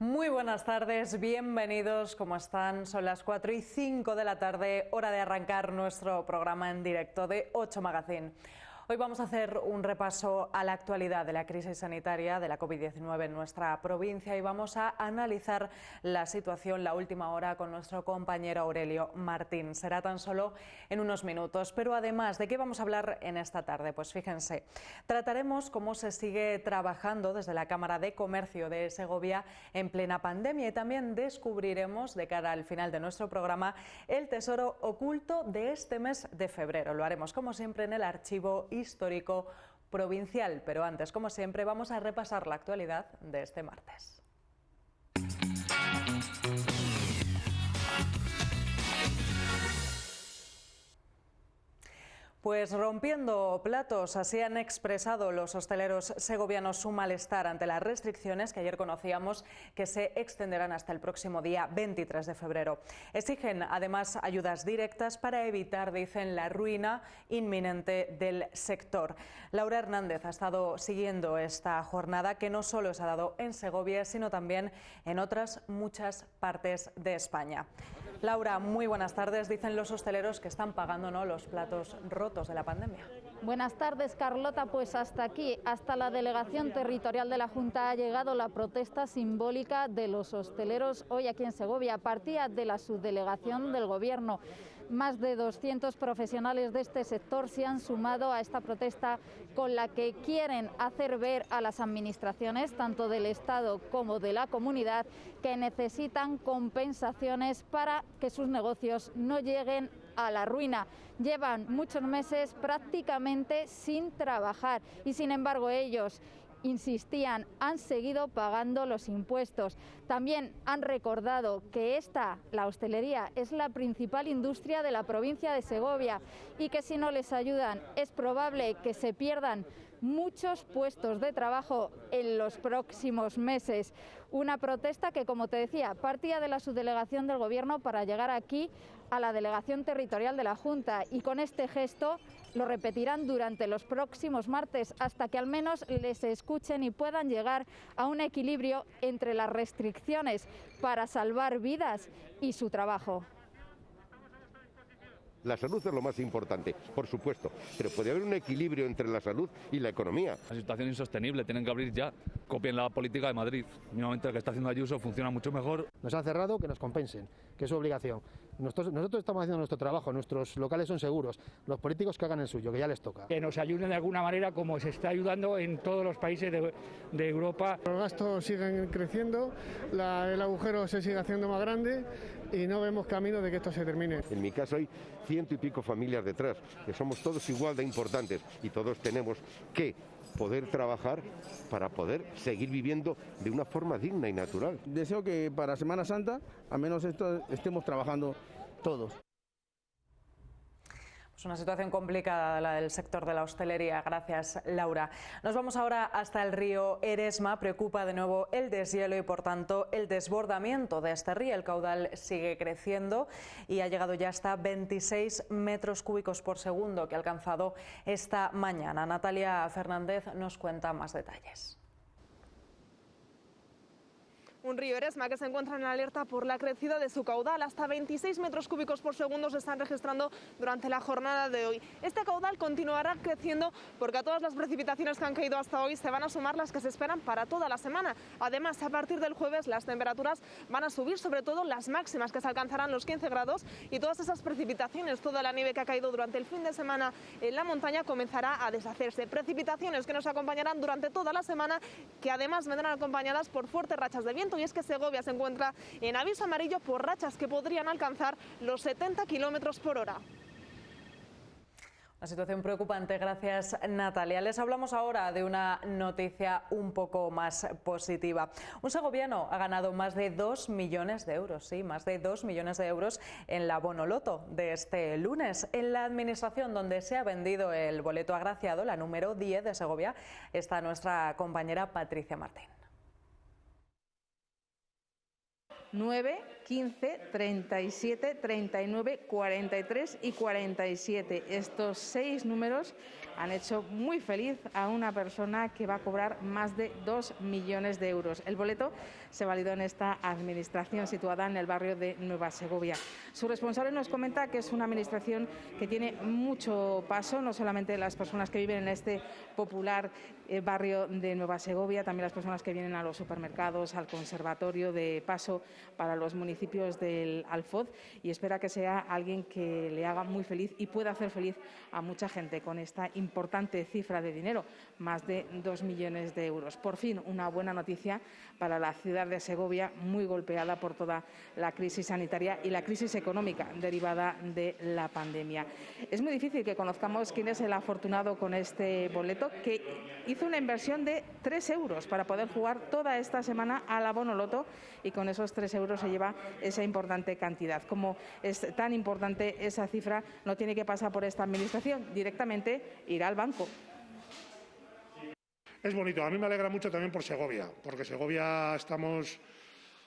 Muy buenas tardes, bienvenidos, ¿cómo están? Son las 4:05 de la tarde, hora de arrancar nuestro programa en directo de 8 Magazine. Hoy vamos a hacer un repaso a la actualidad de la crisis sanitaria de la COVID-19 en nuestra provincia y vamos a analizar la situación, la última hora, con nuestro compañero Aurelio Martín. Será tan solo en unos minutos, pero además, ¿de qué vamos a hablar en esta tarde? Pues fíjense, trataremos cómo se sigue trabajando desde la Cámara de Comercio de Segovia en plena pandemia y también descubriremos, de cara al final de nuestro programa, el tesoro oculto de este mes de febrero. Lo haremos, como siempre, en el archivo histórico provincial, pero antes, como siempre, vamos a repasar la actualidad de este martes. Pues rompiendo platos, así han expresado los hosteleros segovianos su malestar ante las restricciones que ayer conocíamos que se extenderán hasta el próximo día 23 de febrero. Exigen además ayudas directas para evitar, dicen, la ruina inminente del sector. Laura Hernández ha estado siguiendo esta jornada que no solo se ha dado en Segovia, sino también en otras muchas partes de España. Laura, muy buenas tardes. Dicen los hosteleros que están pagando, ¿no?, los platos rotos de la pandemia. Buenas tardes, Carlota. Pues hasta aquí, hasta la delegación territorial de la Junta ha llegado la protesta simbólica de los hosteleros hoy aquí en Segovia. Partía de la subdelegación del Gobierno. Más de 200 profesionales de este sector se han sumado a esta protesta con la que quieren hacer ver a las administraciones, tanto del Estado como de la comunidad, que necesitan compensaciones para que sus negocios no lleguen a la ruina. Llevan muchos meses prácticamente sin trabajar y, sin embargo, ellos insistían, han seguido pagando los impuestos. También han recordado que la hostelería, es la principal industria de la provincia de Segovia y que si no les ayudan es probable que se pierdan muchos puestos de trabajo en los próximos meses. Una protesta que, como te decía, partía de la subdelegación del Gobierno para llegar aquí a la delegación territorial de la Junta, y con este gesto lo repetirán durante los próximos martes hasta que al menos les escuchen y puedan llegar a un equilibrio entre las restricciones para salvar vidas y su trabajo. La salud es lo más importante, por supuesto, pero puede haber un equilibrio entre la salud y la economía. La situación es insostenible, tienen que abrir ya, copien la política de Madrid. Mínimamente lo que está haciendo Ayuso funciona mucho mejor. Nos han cerrado, que nos compensen, que es su obligación. Nosotros estamos haciendo nuestro trabajo, nuestros locales son seguros, los políticos que hagan el suyo, que ya les toca. Que nos ayuden de alguna manera, como se está ayudando en todos los países de Europa. Los gastos siguen creciendo, el agujero se sigue haciendo más grande y no vemos camino de que esto se termine. En mi caso hay 100 y pico familias detrás, que somos todos igual de importantes y todos tenemos que poder trabajar para poder seguir viviendo de una forma digna y natural. Deseo que para Semana Santa al menos estemos trabajando todos. Es una situación complicada la del sector de la hostelería. Gracias, Laura. Nos vamos ahora hasta el río Eresma. Preocupa de nuevo el deshielo y, por tanto, el desbordamiento de este río. El caudal sigue creciendo y ha llegado ya hasta 26 metros cúbicos por segundo, que ha alcanzado esta mañana. Natalia Fernández nos cuenta más detalles. Un río Eresma que se encuentra en alerta por la crecida de su caudal. Hasta 26 metros cúbicos por segundo se están registrando durante la jornada de hoy. Este caudal continuará creciendo porque a todas las precipitaciones que han caído hasta hoy se van a sumar las que se esperan para toda la semana. Además, a partir del jueves las temperaturas van a subir, sobre todo las máximas, que se alcanzarán los 15 grados, y todas esas precipitaciones, toda la nieve que ha caído durante el fin de semana en la montaña comenzará a deshacerse. Precipitaciones que nos acompañarán durante toda la semana, que además vendrán acompañadas por fuertes rachas de viento. Y es que Segovia se encuentra en aviso amarillo por rachas que podrían alcanzar los 70 kilómetros por hora. Una situación preocupante, gracias, Natalia. Les hablamos ahora de una noticia un poco más positiva. Un segoviano ha ganado más de 2 millones de euros, sí, más de 2 millones de euros en la Bonoloto de este lunes. En la administración donde se ha vendido el boleto agraciado, la número 10 de Segovia, está nuestra compañera Patricia Martín. 9, 15, 37, 39, 43 y 47. Estos 6 números han hecho muy feliz a una persona que va a cobrar más de 2 millones de euros. El boleto se validó en esta administración situada en el barrio de Nueva Segovia. Su responsable nos comenta que es una administración que tiene mucho paso, no solamente las personas que viven en este popular barrio de Nueva Segovia, también las personas que vienen a los supermercados, al conservatorio, de paso para los municipios del Alfoz, y espera que sea alguien que le haga muy feliz y pueda hacer feliz a mucha gente con esta importante cifra de dinero, más de 2 millones de euros. Por fin, una buena noticia para la ciudad de Segovia, muy golpeada por toda la crisis sanitaria y la crisis económica derivada de la pandemia. Es muy difícil que conozcamos quién es el afortunado con este boleto, que hizo una inversión de 3 euros para poder jugar toda esta semana a la Bonoloto, y con esos 3 euros se lleva esa importante cantidad. Como es tan importante esa cifra, no tiene que pasar por esta administración, directamente irá al banco. Es bonito, a mí me alegra mucho también por Segovia, porque Segovia estamos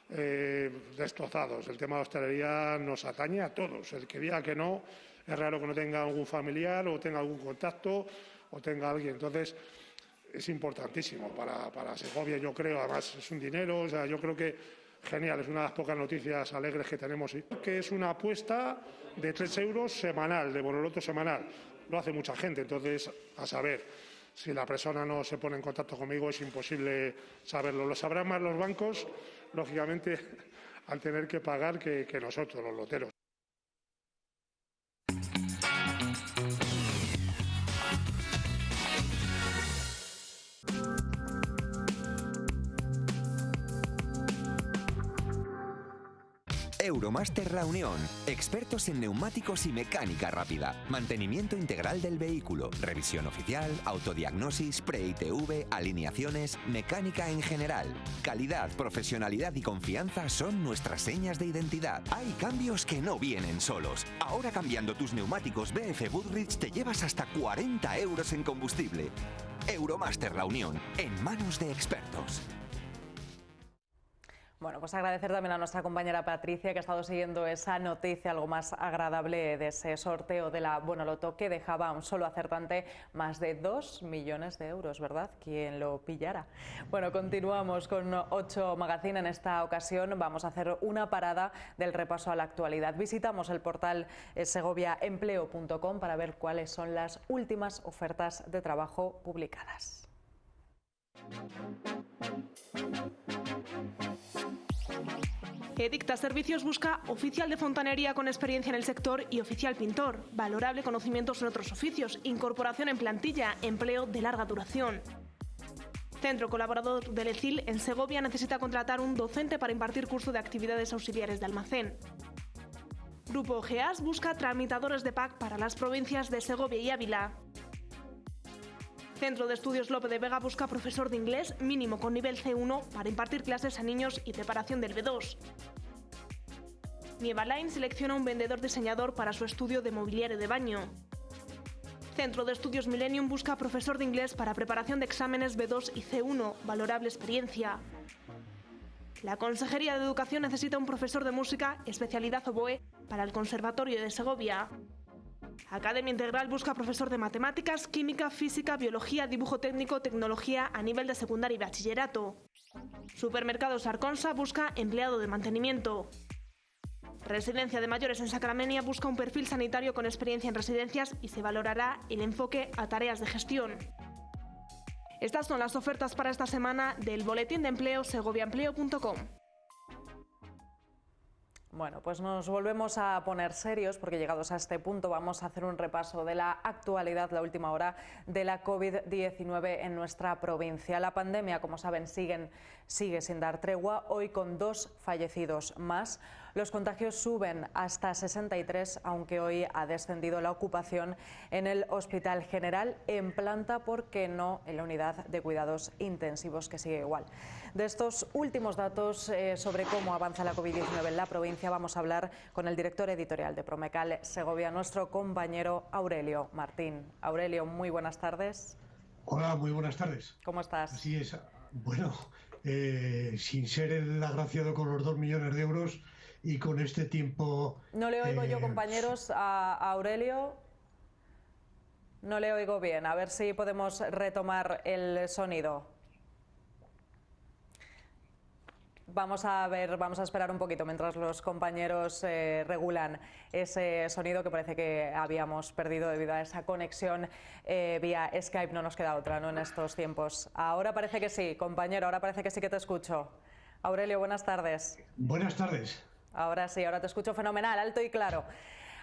destrozados. El tema de hostelería nos atañe a todos. El que diga que no, es raro que no tenga algún familiar o tenga algún contacto o tenga alguien. Entonces, es importantísimo para Segovia, yo creo. Además, es un dinero, o sea, yo creo que genial, es una de las pocas noticias alegres que tenemos. Que es una apuesta de 3 euros semanal, de Bonoloto semanal. Lo hace mucha gente, entonces, a saber. Si la persona no se pone en contacto conmigo es imposible saberlo. Lo sabrán más los bancos, lógicamente, al tener que pagar que nosotros, los loteros. Euromaster La Unión, expertos en neumáticos y mecánica rápida, mantenimiento integral del vehículo, revisión oficial, autodiagnosis, pre-ITV, alineaciones, mecánica en general. Calidad, profesionalidad y confianza son nuestras señas de identidad. Hay cambios que no vienen solos. Ahora, cambiando tus neumáticos BF Goodrich, te llevas hasta 40 euros en combustible. Euromaster La Unión, en manos de expertos. Bueno, pues agradecer también a nuestra compañera Patricia, que ha estado siguiendo esa noticia algo más agradable de ese sorteo de la Bonoloto, que dejaba a un solo acertante más de 2 millones de euros, ¿verdad? Quien lo pillara. Bueno, continuamos con 8 Magazine. En esta ocasión vamos a hacer una parada del repaso a la actualidad. Visitamos el portal segoviaempleo.com para ver cuáles son las últimas ofertas de trabajo publicadas. Edicta Servicios busca oficial de fontanería con experiencia en el sector y oficial pintor, valorable conocimientos en otros oficios, incorporación en plantilla, empleo de larga duración. Centro Colaborador del ECIL en Segovia necesita contratar un docente para impartir curso de actividades auxiliares de almacén. Grupo GEAS busca tramitadores de PAC para las provincias de Segovia y Ávila. Centro de Estudios Lope de Vega busca profesor de inglés mínimo con nivel C1 para impartir clases a niños y preparación del B2. Nieva Line selecciona un vendedor diseñador para su estudio de mobiliario de baño. Centro de Estudios Millennium busca profesor de inglés para preparación de exámenes B2 y C1, valorable experiencia. La Consejería de Educación necesita un profesor de música, especialidad oboe, para el Conservatorio de Segovia. Academia Integral busca profesor de matemáticas, química, física, biología, dibujo técnico, tecnología a nivel de secundaria y bachillerato. Supermercados Arconsa busca empleado de mantenimiento. Residencia de Mayores en Sacramenia busca un perfil sanitario con experiencia en residencias y se valorará el enfoque a tareas de gestión. Estas son las ofertas para esta semana del Boletín de Empleo segoviaempleo.com. Bueno, pues nos volvemos a poner serios porque llegados a este punto vamos a hacer un repaso de la actualidad, la última hora de la COVID-19 en nuestra provincia. La pandemia, como saben, sigue sin dar tregua, hoy con 2 fallecidos más. Los contagios suben hasta 63, aunque hoy ha descendido la ocupación en el Hospital General en planta, porque no en la unidad de cuidados intensivos, que sigue igual. De estos últimos datos sobre cómo avanza la COVID-19 en la provincia vamos a hablar con el director editorial de Promecal Segovia, nuestro compañero Aurelio Martín. Aurelio, muy buenas tardes. Hola, muy buenas tardes. ¿Cómo estás? Así es. Bueno, sin ser el agraciado con los 2 millones de euros y con este tiempo... No le oigo yo, compañeros, a Aurelio. No le oigo bien. A ver si podemos retomar el sonido. Vamos a esperar un poquito mientras los compañeros regulan ese sonido que parece que habíamos perdido debido a esa conexión vía Skype. No nos queda otra, ¿no?, en estos tiempos. Ahora parece que sí, compañero, ahora parece que sí que te escucho. Aurelio, buenas tardes. Buenas tardes. Ahora sí, ahora te escucho fenomenal, alto y claro.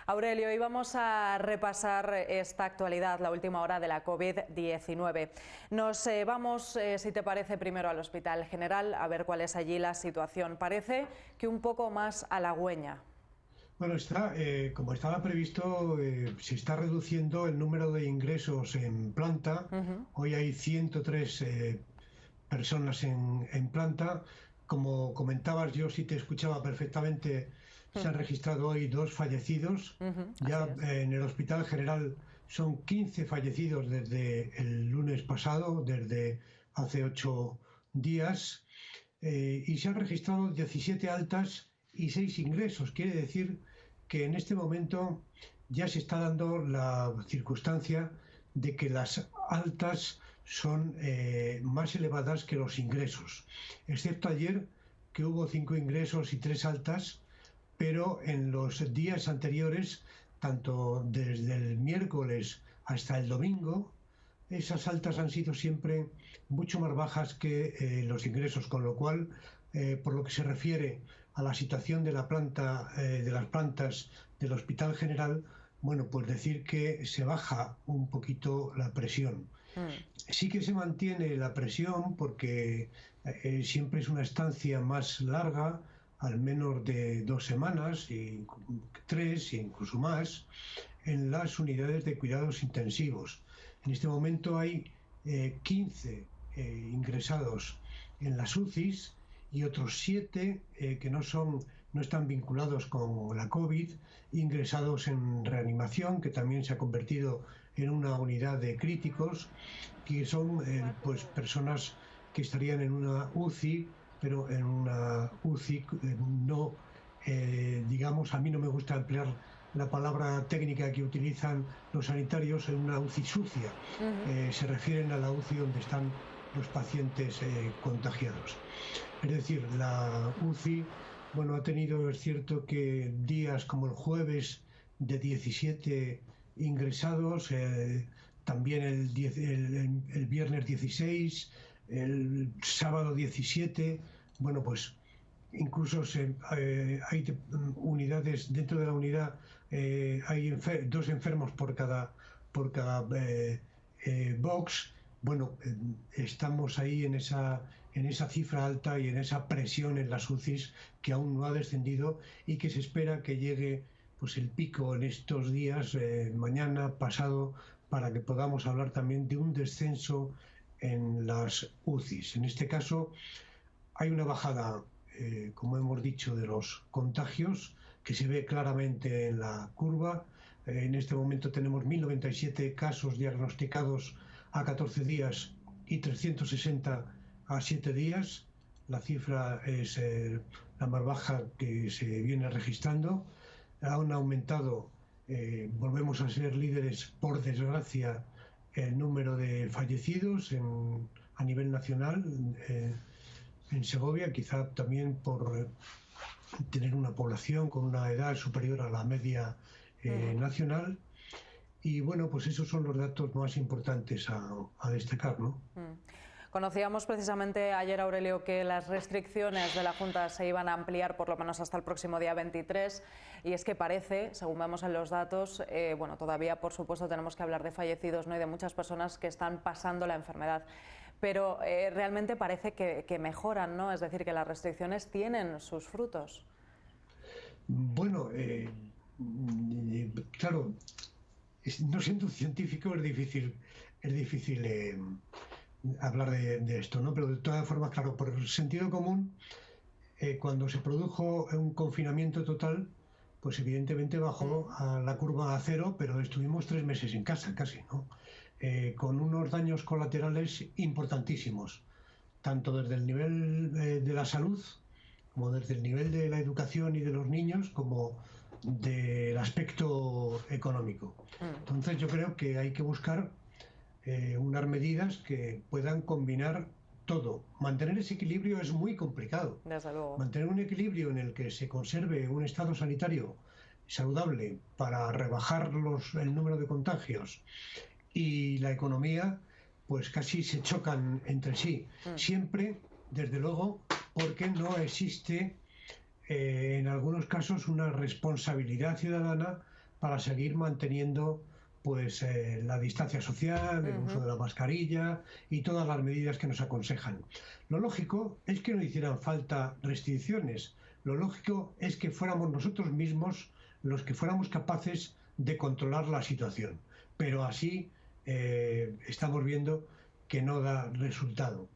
Aurelio, hoy vamos a repasar esta actualidad, la última hora de la COVID-19. Nos vamos, si te parece, primero al Hospital General a ver cuál es allí la situación. Parece que un poco más halagüeña. Bueno, como estaba previsto, se está reduciendo el número de ingresos en planta. Hoy hay 103 personas en planta. Como comentabas, yo sí te escuchaba perfectamente. Se han registrado hoy 2 fallecidos. Ya en el Hospital General son 15 fallecidos desde el lunes pasado, desde hace 8 días. Y se han registrado 17 altas y 6 ingresos. Quiere decir que en este momento ya se está dando la circunstancia de que las altas son más elevadas que los ingresos. Excepto ayer, que hubo 5 ingresos y 3 altas, pero en los días anteriores, tanto desde el miércoles hasta el domingo, esas altas han sido siempre mucho más bajas que los ingresos, con lo cual, por lo que se refiere a la situación de la planta, de las plantas del Hospital General, bueno, pues decir que se baja un poquito la presión. Sí que se mantiene la presión porque siempre es una estancia más larga, al menos de 2 semanas, y 3, incluso más, en las unidades de cuidados intensivos. En este momento hay 15 ingresados en las UCIs y otros 7 que no están vinculados con la COVID, ingresados en reanimación, que también se ha convertido en una unidad de críticos, que son pues personas que estarían en una UCI, pero en una UCI no, digamos, a mí no me gusta emplear la palabra técnica que utilizan los sanitarios, en una UCI sucia. Se refieren a la UCI donde están los pacientes contagiados. Es decir, la UCI, bueno, ha tenido, es cierto que días como el jueves de 17 ingresados, también el viernes 16, el sábado 17, bueno, pues incluso hay unidades, dentro de la unidad hay 2 enfermos por cada box. Bueno, estamos ahí en esa cifra alta y en esa presión en las UCIs que aún no ha descendido y que se espera que llegue pues el pico en estos días, mañana, pasado, para que podamos hablar también de un descenso en las UCIs. En este caso hay una bajada, como hemos dicho, de los contagios, que se ve claramente en la curva. En este momento tenemos 1097 casos diagnosticados a 14 días y 360 a 7 días. La cifra es la más baja que se viene registrando. Han aumentado, volvemos a ser líderes, por desgracia, el número de fallecidos a nivel nacional en Segovia, quizá también por tener una población con una edad superior a la media nacional. Y bueno, pues esos son los datos más importantes a destacar, ¿no? Conocíamos precisamente ayer, Aurelio, que las restricciones de la Junta se iban a ampliar por lo menos hasta el próximo día 23, y es que parece, según vemos en los datos, bueno, todavía por supuesto tenemos que hablar de fallecidos, ¿no?, y de muchas personas que están pasando la enfermedad, pero realmente parece que mejoran, ¿no? Es decir, que las restricciones tienen sus frutos. Bueno, claro, no siendo un científico es difícil hablar de esto, ¿no? Pero de todas formas, claro, por el sentido común, cuando se produjo un confinamiento total, pues evidentemente bajó a la curva a 0, pero estuvimos 3 meses en casa casi, ¿no? Con unos daños colaterales importantísimos, tanto desde el nivel de la salud, como desde el nivel de la educación y de los niños, como del aspecto económico. Entonces yo creo que hay que buscar unas medidas que puedan combinar todo. Mantener ese equilibrio es muy complicado. Desde luego. Mantener un equilibrio en el que se conserve un estado sanitario saludable para rebajar el número de contagios y la economía, pues casi se chocan entre sí. Siempre, desde luego, porque no existe en algunos casos una responsabilidad ciudadana para seguir manteniendo pues la distancia social, el uso de la mascarilla y todas las medidas que nos aconsejan. Lo lógico es que no hicieran falta restricciones. Lo lógico es que fuéramos nosotros mismos los que fuéramos capaces de controlar la situación. Pero así estamos viendo que no da resultado.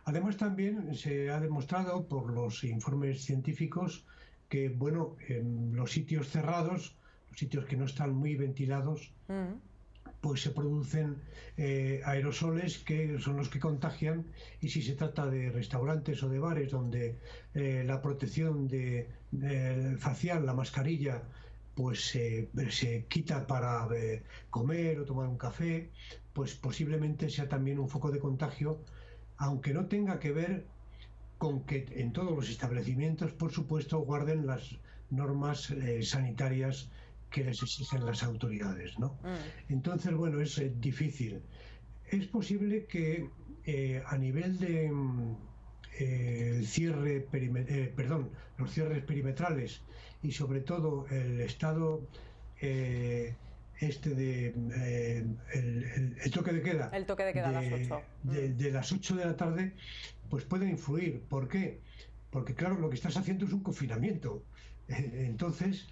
Además, también se ha demostrado por los informes científicos que, bueno, en los sitios cerrados, los sitios que no están muy ventilados, pues se producen aerosoles que son los que contagian, y si se trata de restaurantes o de bares donde la protección facial, la mascarilla, pues se quita para comer o tomar un café, pues posiblemente sea también un foco de contagio, aunque no tenga que ver con que en todos los establecimientos, por supuesto, guarden las normas sanitarias que les exigen las autoridades, ¿no? Entonces, bueno, es difícil. Es posible que a nivel de los cierres perimetrales y sobre todo el estado el toque de queda, el toque de queda a las 8 de las 8 de la tarde, pues puede influir. ¿Por qué? Porque claro, lo que estás haciendo es un confinamiento, entonces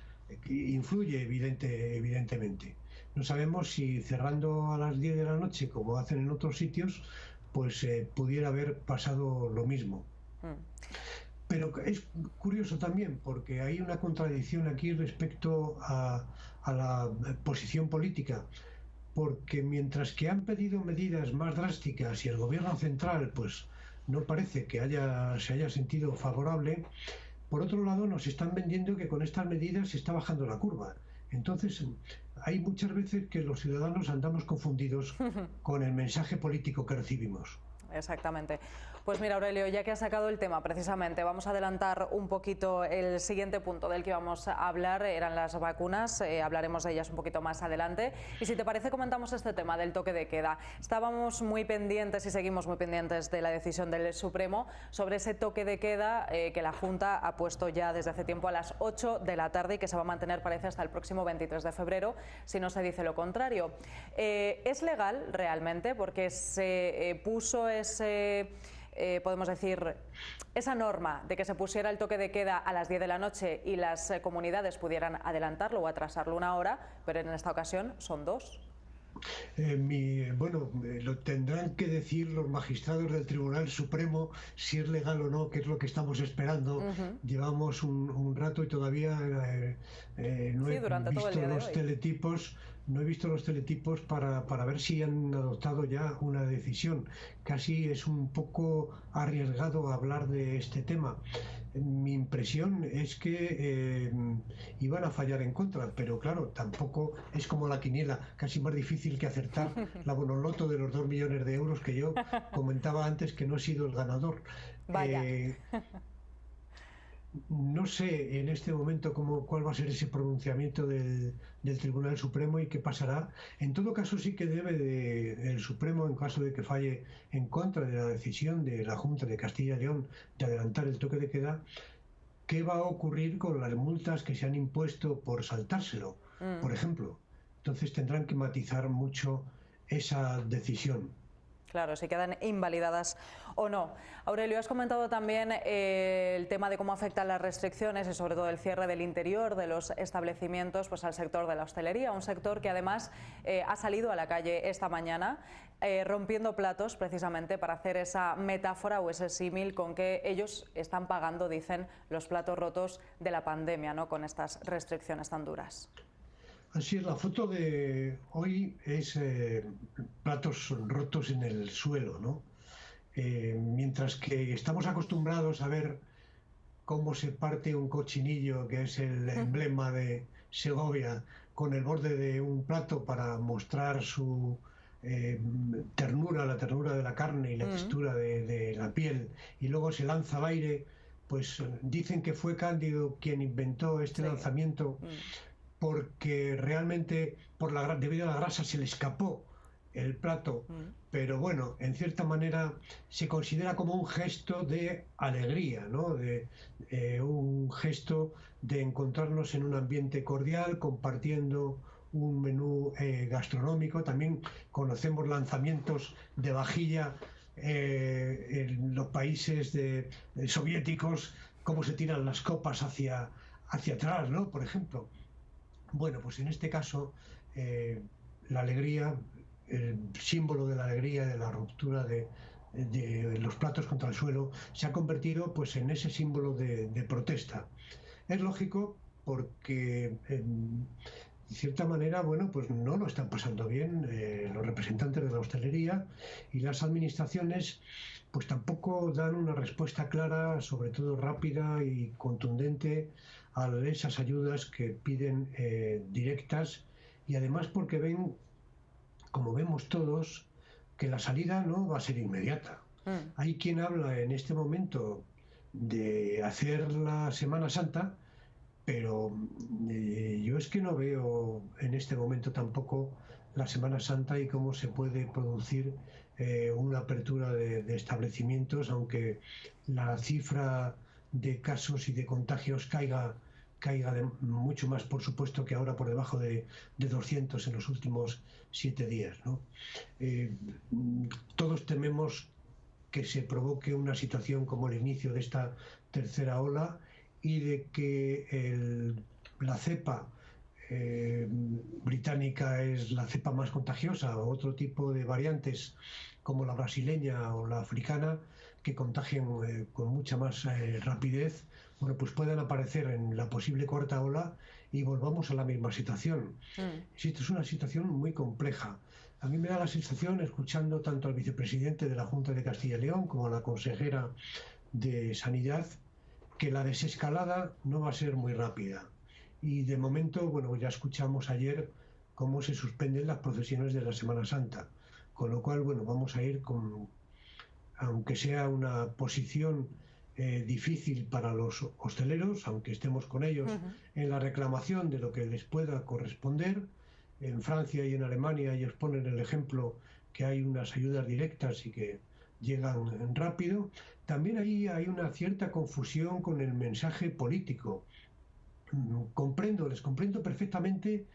influye evidentemente. No sabemos si cerrando a las 10 de la noche, como hacen en otros sitios, pues pudiera haber pasado lo mismo. Pero es curioso también, porque hay una contradicción aquí respecto a la posición política, porque mientras que han pedido medidas más drásticas y el gobierno central pues no parece que se haya sentido favorable, por otro lado nos están vendiendo que con estas medidas se está bajando la curva. Entonces hay muchas veces que los ciudadanos andamos confundidos con el mensaje político que recibimos. Exactamente. Pues mira, Aurelio, ya que has sacado el tema, precisamente vamos a adelantar un poquito el siguiente punto del que íbamos a hablar, eran las vacunas, hablaremos de ellas un poquito más adelante, y si te parece comentamos este tema del toque de queda. Estábamos muy pendientes y seguimos muy pendientes de la decisión del Supremo sobre ese toque de queda que la Junta ha puesto ya desde hace tiempo a las 8 de la tarde y que se va a mantener, parece, hasta el próximo 23 de febrero, si no se dice lo contrario. ¿Es legal realmente? Porque se puso podemos decir, esa norma de que se pusiera el toque de queda a las 10 de la noche y las comunidades pudieran adelantarlo o atrasarlo una hora, pero en esta ocasión son 2. Lo tendrán que decir los magistrados del Tribunal Supremo si es legal o no, que es lo que estamos esperando. Llevamos un rato y todavía no he visto los teletipos. No he visto los teletipos para ver si han adoptado ya una decisión. Casi es un poco arriesgado hablar de este tema. Mi impresión es que iban a fallar en contra, pero claro, tampoco es como la quiniela, casi más difícil que acertar la bonoloto de los 2 millones de euros que yo comentaba antes que no he sido el ganador. Vaya. No sé en este momento cuál va a ser ese pronunciamiento del Tribunal Supremo y qué pasará. En todo caso, sí que debe el Supremo, en caso de que falle en contra de la decisión de la Junta de Castilla y León de adelantar el toque de queda, ¿qué va a ocurrir con las multas que se han impuesto por saltárselo, por ejemplo? Entonces tendrán que matizar mucho esa decisión. Claro, si quedan invalidadas o no. Aurelio, has comentado también el tema de cómo afectan las restricciones y sobre todo el cierre del interior de los establecimientos pues al sector de la hostelería, un sector que además ha salido a la calle esta mañana rompiendo platos precisamente para hacer esa metáfora o ese símil con que ellos están pagando, dicen, los platos rotos de la pandemia, ¿no?, con estas restricciones tan duras. Así es, la foto de hoy es platos rotos en el suelo, ¿no? Mientras que estamos acostumbrados a ver cómo se parte un cochinillo, que es el emblema de Segovia, con el borde de un plato para mostrar su ternura, la ternura de la carne y la textura de la piel, y luego se lanza al aire, pues dicen que fue Cándido quien inventó este lanzamiento porque realmente debido a la grasa se le escapó el plato, pero bueno, en cierta manera se considera como un gesto de alegría, ¿no? Un gesto de encontrarnos en un ambiente cordial, compartiendo un menú gastronómico. También conocemos lanzamientos de vajilla en los países soviéticos, cómo se tiran las copas hacia atrás, ¿no? Por ejemplo. Bueno, pues en este caso la alegría, el símbolo de la alegría, de la ruptura de los platos contra el suelo, se ha convertido pues en ese símbolo de protesta. Es lógico porque de cierta manera, bueno, pues no lo están pasando bien los representantes de la hostelería, y las administraciones pues tampoco dan una respuesta clara, sobre todo rápida y contundente, a esas ayudas que piden directas, y además porque ven, como vemos todos, que la salida no va a ser inmediata. Hay quien habla en este momento de hacer la Semana Santa, pero yo es que no veo en este momento tampoco la Semana Santa y cómo se puede producir una apertura de establecimientos, aunque la cifra de casos y de contagios caiga mucho más, por supuesto, que ahora por debajo de 200 en los últimos 7 días, ¿no? Todos tememos que se provoque una situación como el inicio de esta tercera ola, y de que la cepa británica es la cepa más contagiosa, o otro tipo de variantes como la brasileña o la africana, que contagian con mucha más rapidez, bueno, pues puedan aparecer en la posible cuarta ola y volvamos a la misma situación. Esto es una situación muy compleja. A mí me da la sensación, escuchando tanto al vicepresidente de la Junta de Castilla y León como a la consejera de Sanidad, que la desescalada no va a ser muy rápida. Y de momento, bueno, ya escuchamos ayer cómo se suspenden las procesiones de la Semana Santa, con lo cual, bueno, vamos a ir con, aunque sea una posición difícil para los hosteleros, aunque estemos con ellos en la reclamación de lo que les pueda corresponder. En Francia y en Alemania ellos ponen el ejemplo que hay unas ayudas directas y que llegan rápido. También ahí hay una cierta confusión con el mensaje político. Les comprendo perfectamente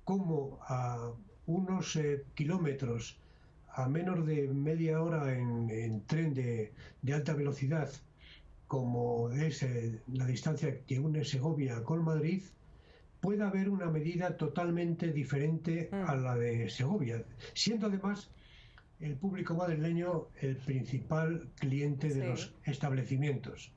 cómo a unos kilómetros, a menos de media hora en tren de alta velocidad, como es la distancia que une Segovia con Madrid, puede haber una medida totalmente diferente a la de Segovia, siendo además el público madrileño el principal cliente de los establecimientos.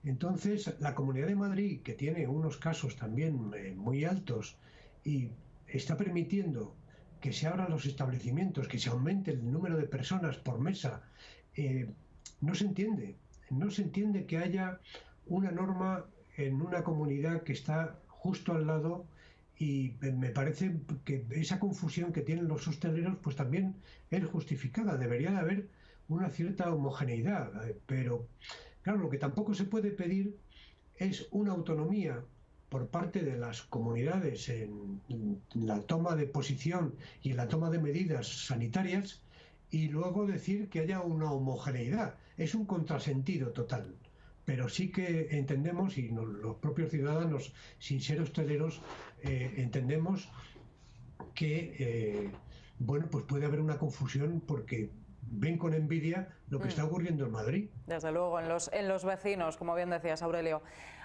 Entonces, la Comunidad de Madrid, que tiene unos casos también muy altos y está permitiendo que se abran los establecimientos, que se aumente el número de personas por mesa, no se entiende que haya una norma en una comunidad que está justo al lado, y me parece que esa confusión que tienen los hosteleros pues también es justificada. Debería de haber una cierta homogeneidad, pero claro, lo que tampoco se puede pedir es una autonomía por parte de las comunidades en la toma de posición y en la toma de medidas sanitarias, y luego decir que haya una homogeneidad. Es un contrasentido total. Pero sí que entendemos, y los propios ciudadanos, sin ser hosteleros, entendemos que bueno, pues puede haber una confusión porque ven con envidia lo que está ocurriendo en Madrid. Desde luego, en los vecinos, como bien decías, Aurelio.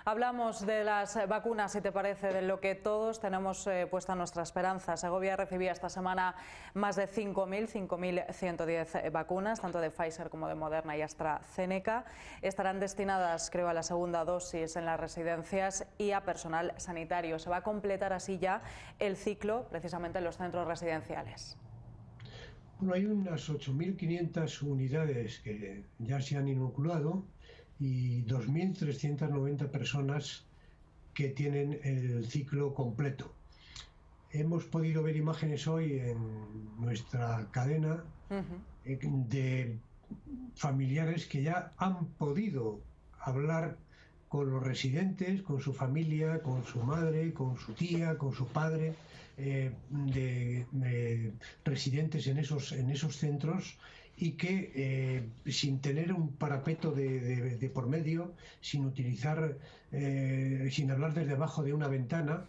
Hablamos de las vacunas, si te parece, de lo que todos tenemos puesta nuestra esperanza. Segovia recibía esta semana más de 5.110 vacunas, tanto de Pfizer como de Moderna y AstraZeneca. Estarán destinadas, creo, a la segunda dosis en las residencias y a personal sanitario. Se va a completar así ya el ciclo, precisamente en los centros residenciales. Bueno, hay unas 8.500 unidades que ya se han inoculado y 2.390 personas que tienen el ciclo completo. Hemos podido ver imágenes hoy en nuestra cadena de familiares que ya han podido hablar con los residentes, con su familia, con su madre, con su tía, con su padre, de residentes en esos centros, y que sin tener un parapeto de por medio, sin utilizar, sin hablar desde abajo de una ventana.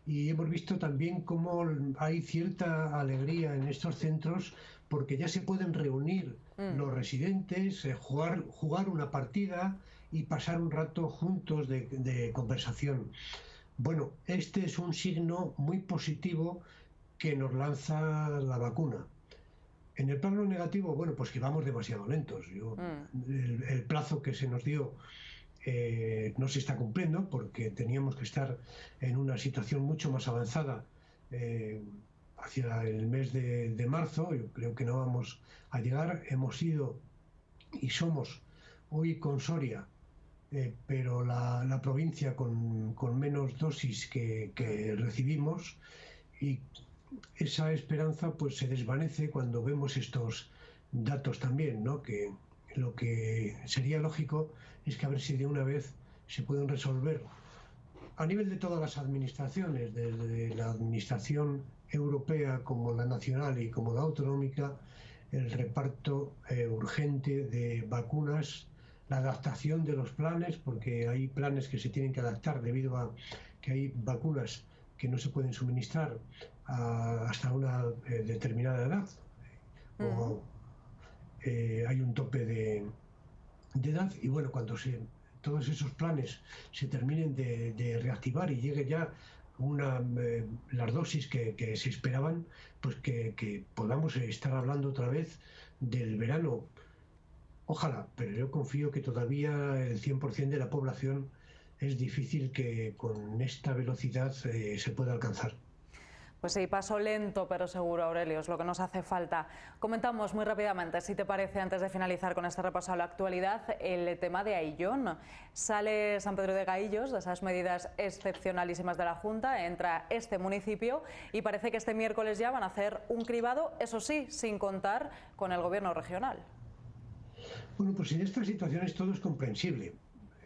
Y hemos visto también cómo hay cierta alegría en estos centros porque ya se pueden reunir los residentes, jugar una partida y pasar un rato juntos de conversación. Bueno, este es un signo muy positivo que nos lanza la vacuna. En el plano negativo, bueno, pues que vamos demasiado lentos. El plazo que se nos dio no se está cumpliendo porque teníamos que estar en una situación mucho más avanzada hacia el mes de marzo. Yo creo que no vamos a llegar. Hemos sido y somos hoy con Soria, pero la provincia con menos dosis que recibimos, y esa esperanza pues se desvanece cuando vemos estos datos también, ¿no? Que lo que sería lógico es que a ver si de una vez se pueden resolver a nivel de todas las administraciones, desde la administración europea como la nacional y como la autonómica, el reparto urgente de vacunas, la adaptación de los planes, porque hay planes que se tienen que adaptar debido a que hay vacunas que no se pueden suministrar hasta una determinada edad, o hay un tope de edad, y bueno, cuando todos esos planes se terminen de reactivar y llegue ya las dosis que se esperaban, pues que podamos estar hablando otra vez del verano. Ojalá, pero yo confío que todavía el 100% de la población es difícil que con esta velocidad se pueda alcanzar. Pues sí, paso lento pero seguro, Aurelio, es lo que nos hace falta. Comentamos muy rápidamente, si te parece, antes de finalizar con este repaso a la actualidad, el tema de Ayllón. Sale San Pedro de Gaillos de esas medidas excepcionalísimas de la Junta, entra este municipio y parece que este miércoles ya van a hacer un cribado, eso sí, sin contar con el gobierno regional. Bueno, pues en estas situaciones todo es comprensible.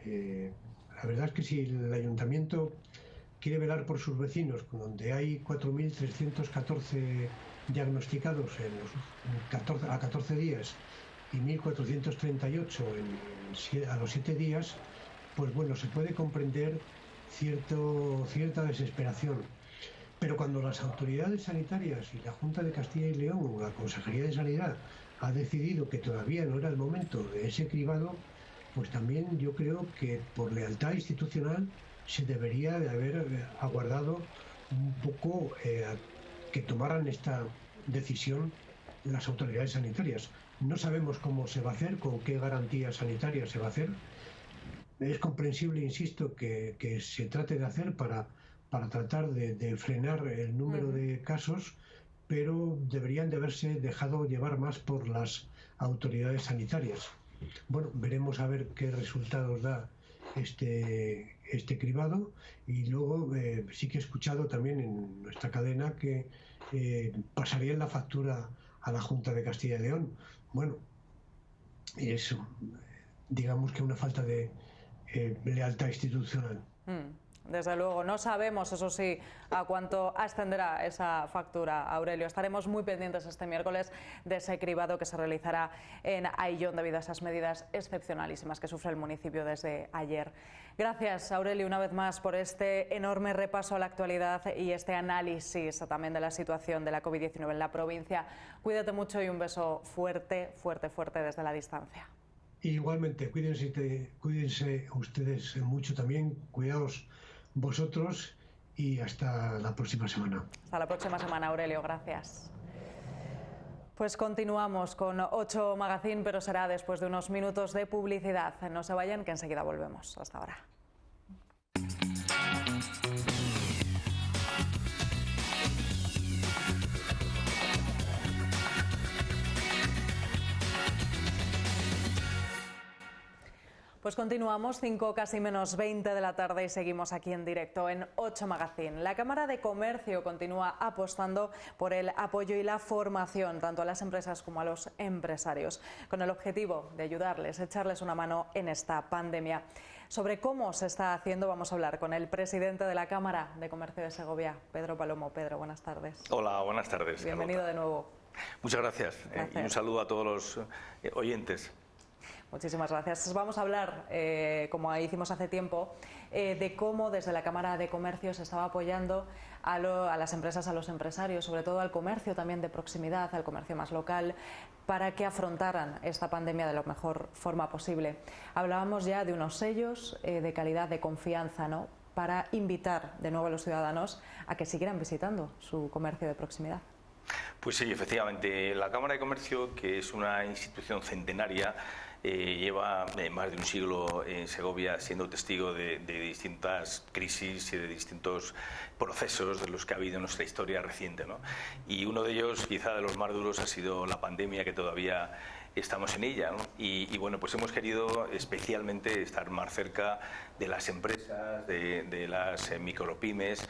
La verdad es que si el ayuntamiento quiere velar por sus vecinos, donde hay 4.314 diagnosticados a 14 días y 1.438 a los 7 días, pues bueno, se puede comprender cierta desesperación. Pero cuando las autoridades sanitarias y la Junta de Castilla y León o la Consejería de Sanidad ha decidido que todavía no era el momento de ese cribado, pues también yo creo que por lealtad institucional se debería de haber aguardado un poco que tomaran esta decisión las autoridades sanitarias. No sabemos cómo se va a hacer, con qué garantías sanitarias se va a hacer. Es comprensible, insisto, que se trate de hacer para tratar de frenar el número de casos, pero deberían de haberse dejado llevar más por las autoridades sanitarias. Bueno, veremos a ver qué resultados da este cribado, y luego sí que he escuchado también en nuestra cadena que pasarían la factura a la Junta de Castilla y León. Bueno, es digamos que una falta de lealtad institucional. Desde luego, no sabemos, eso sí, a cuánto ascenderá esa factura, Aurelio. Estaremos muy pendientes este miércoles de ese cribado que se realizará en Ayllón debido a esas medidas excepcionalísimas que sufre el municipio desde ayer. Gracias, Aurelio, una vez más por este enorme repaso a la actualidad y este análisis también de la situación de la COVID-19 en la provincia. Cuídate mucho y un beso fuerte, fuerte, fuerte desde la distancia. Igualmente, cuídense ustedes mucho también, cuidaos vosotros y hasta la próxima semana. Hasta la próxima semana, Aurelio, gracias. Pues continuamos con 8 Magazine, pero será después de unos minutos de publicidad. No se vayan, que enseguida volvemos. Hasta ahora. Pues continuamos, 5 casi menos 20 de la tarde y seguimos aquí en directo en 8 Magazine. La Cámara de Comercio continúa apostando por el apoyo y la formación tanto a las empresas como a los empresarios, con el objetivo de ayudarles, echarles una mano en esta pandemia. Sobre cómo se está haciendo vamos a hablar con el presidente de la Cámara de Comercio de Segovia, Pedro Palomo. Pedro, buenas tardes. Hola, buenas tardes. Bienvenido de nuevo. Muchas gracias. Y un saludo a todos los oyentes. Muchísimas gracias. Vamos a hablar, como hicimos hace tiempo, de cómo desde la Cámara de Comercio se estaba apoyando a las empresas, a los empresarios, sobre todo al comercio también de proximidad, al comercio más local, para que afrontaran esta pandemia de la mejor forma posible. Hablábamos ya de unos sellos de calidad, de confianza, ¿no?, para invitar de nuevo a los ciudadanos a que siguieran visitando su comercio de proximidad. Pues sí, efectivamente, la Cámara de Comercio, que es una institución centenaria, lleva más de un siglo en Segovia siendo testigo de distintas crisis y de distintos procesos de los que ha habido en nuestra historia reciente, ¿no? Y uno de ellos, quizá de los más duros, ha sido la pandemia, que todavía estamos en ella, ¿no? Y bueno, pues hemos querido especialmente estar más cerca de las empresas, de las micropymes,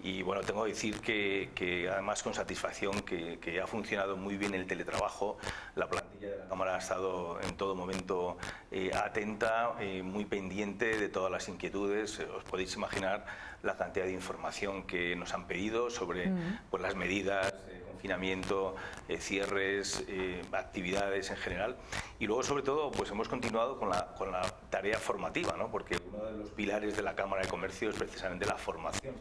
y bueno, tengo que decir que además con satisfacción que ha funcionado muy bien el teletrabajo. La plantilla de la Cámara ha estado en todo momento atenta, muy pendiente de todas las inquietudes. Os podéis imaginar la cantidad de información que nos han pedido sobre pues, las medidas, confinamiento, cierres, actividades en general. Y luego, sobre todo, pues hemos continuado con la tarea formativa, ¿no? Porque uno de los pilares de la Cámara de Comercio es precisamente la formación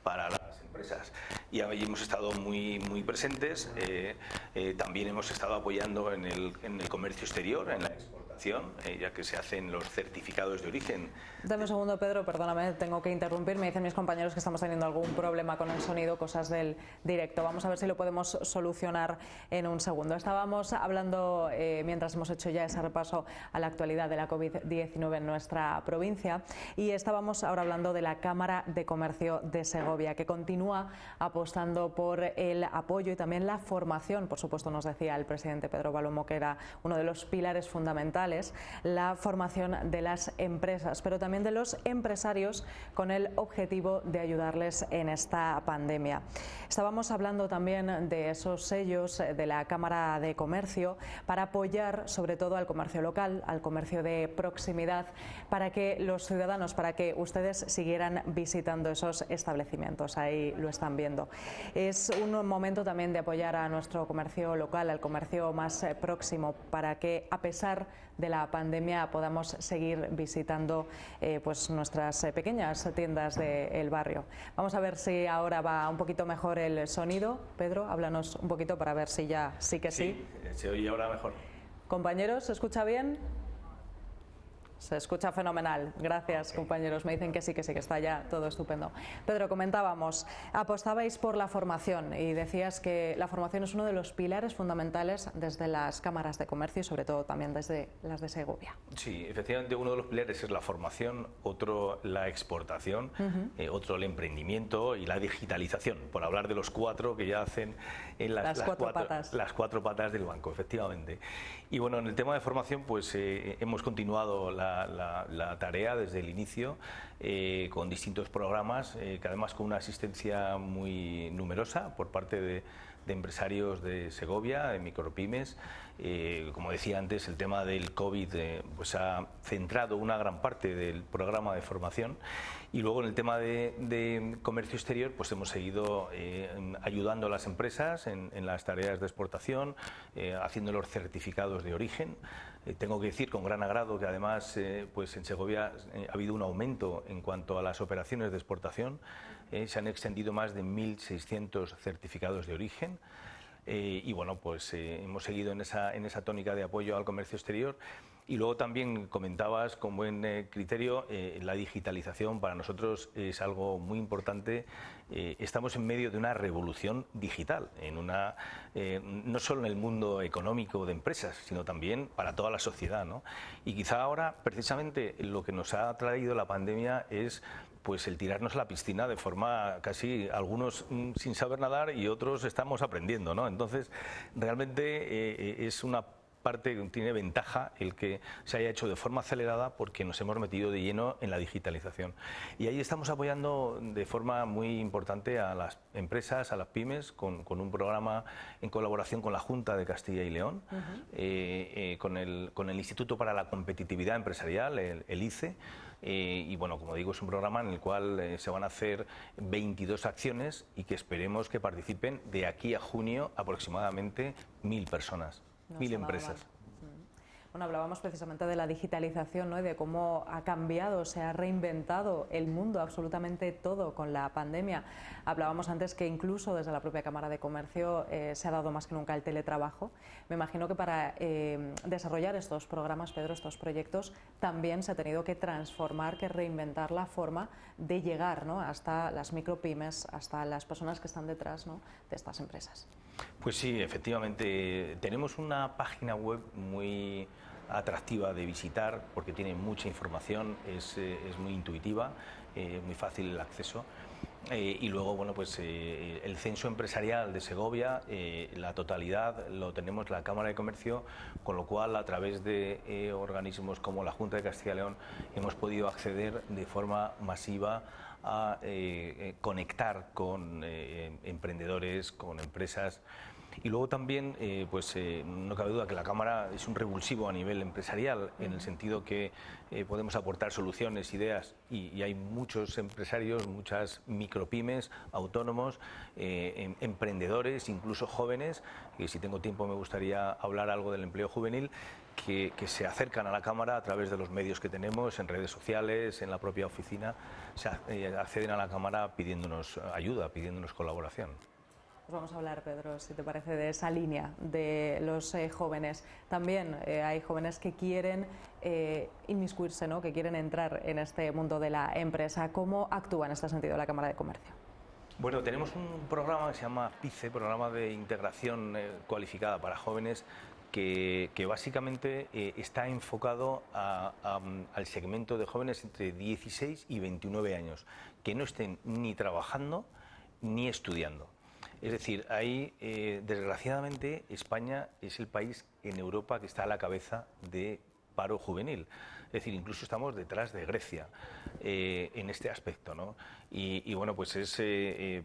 para las empresas, y ahí hemos estado muy presentes. También hemos estado apoyando en el comercio exterior, en la exportación, ya que se hacen los certificados de origen. Dame un segundo, Pedro, perdóname, tengo que interrumpir. Me dicen mis compañeros que estamos teniendo algún problema con el sonido, cosas del directo. Vamos a ver si lo podemos solucionar en un segundo. Estábamos hablando, mientras hemos hecho ya ese repaso a la actualidad de la COVID-19 en nuestra provincia, y estábamos ahora hablando de la Cámara de Comercio de Segovia, que continúa apostando por el apoyo y también la formación. Por supuesto, nos decía el presidente Pedro Palomo que era uno de los pilares fundamentales, la formación de las empresas, pero también de los empresarios, con el objetivo de ayudarles en esta pandemia. Estábamos hablando también de esos sellos de la Cámara de Comercio para apoyar sobre todo al comercio local, al comercio de proximidad, para que los ciudadanos, para que ustedes siguieran visitando esos establecimientos. Ahí lo están viendo. Es un momento también de apoyar a nuestro comercio local, al comercio más próximo, para que a pesar de la pandemia podamos seguir visitando pues nuestras pequeñas tiendas del barrio. Vamos a ver si ahora va un poquito mejor el sonido. Pedro, háblanos un poquito para ver si ya sí que sí. Se oye ahora mejor. Compañeros, ¿se escucha bien? Se escucha fenomenal. Gracias, compañeros. Me dicen que sí, que está ya todo estupendo. Pedro, comentábamos, apostabais por la formación y decías que la formación es uno de los pilares fundamentales desde las cámaras de comercio y sobre todo también desde las de Segovia. Sí, efectivamente, uno de los pilares es la formación, otro la exportación, otro el emprendimiento y la digitalización, por hablar de los cuatro que ya hacen en las cuatro patas del banco, efectivamente. Y bueno, en el tema de formación, pues hemos continuado la tarea desde el inicio con distintos programas, que además con una asistencia muy numerosa por parte de empresarios de Segovia, de micropymes. Como decía antes, el tema del COVID pues ha centrado una gran parte del programa de formación, y luego en el tema de comercio exterior pues hemos seguido ayudando a las empresas en las tareas de exportación, haciendo los certificados de origen. Tengo que decir con gran agrado que además pues en Segovia ha habido un aumento en cuanto a las operaciones de exportación. Se han extendido más de 1.600 certificados de origen. Y bueno, pues hemos seguido en esa tónica de apoyo al comercio exterior. Y luego también comentabas con buen criterio, la digitalización para nosotros es algo muy importante. Estamos en medio de una revolución digital, no solo en el mundo económico de empresas, sino también para toda la sociedad, ¿no? Y quizá ahora, precisamente, lo que nos ha traído la pandemia es pues el tirarnos a la piscina de forma casi, algunos sin saber nadar y otros estamos aprendiendo, ¿no? Entonces, realmente es una tiene ventaja el que se haya hecho de forma acelerada porque nos hemos metido de lleno en la digitalización. Y ahí estamos apoyando de forma muy importante a las empresas, a las pymes, con un programa en colaboración con la Junta de Castilla y León, con el Instituto para la Competitividad Empresarial, el ICE. Y bueno, como digo, es un programa en el cual se van a hacer 22 acciones y que esperemos que participen de aquí a junio aproximadamente 1000 personas. 1000 empresas. Bueno, hablábamos precisamente de la digitalización, ¿no? Y de cómo ha cambiado, se ha reinventado el mundo, absolutamente todo con la pandemia. Hablábamos antes que incluso desde la propia Cámara de Comercio se ha dado más que nunca el teletrabajo. Me imagino que para desarrollar estos programas, Pedro, estos proyectos, también se ha tenido que transformar, que reinventar la forma de llegar, ¿no?, hasta las micropymes, hasta las personas que están detrás, ¿no?, de estas empresas. Pues sí, efectivamente, tenemos una página web muy atractiva de visitar porque tiene mucha información, es muy intuitiva, muy fácil el acceso. Y luego, bueno, pues el censo empresarial de Segovia, la totalidad lo tenemos la Cámara de Comercio, con lo cual a través de organismos como la Junta de Castilla y León hemos podido acceder de forma masiva a conectar con emprendedores, con empresas. Y luego también, no cabe duda que la Cámara es un revulsivo a nivel empresarial, en el sentido que podemos aportar soluciones, ideas, y hay muchos empresarios, muchas micropymes, autónomos, emprendedores, incluso jóvenes, que si tengo tiempo me gustaría hablar algo del empleo juvenil, que se acercan a la Cámara a través de los medios que tenemos, en redes sociales, en la propia oficina, acceden a la Cámara pidiéndonos ayuda, pidiéndonos colaboración. Vamos a hablar, Pedro, si te parece, de esa línea de los jóvenes. También hay jóvenes que quieren inmiscuirse, ¿no?, que quieren entrar en este mundo de la empresa. ¿Cómo actúa en este sentido la Cámara de Comercio? Bueno, tenemos un programa que se llama PICE, Programa de Integración Cualificada para Jóvenes, que básicamente está enfocado al segmento de jóvenes entre 16 y 29 años, que no estén ni trabajando ni estudiando. Es decir, ahí, desgraciadamente, España es el país en Europa que está a la cabeza de paro juvenil. Es decir, incluso estamos detrás de Grecia en este aspecto, ¿no? Y bueno, pues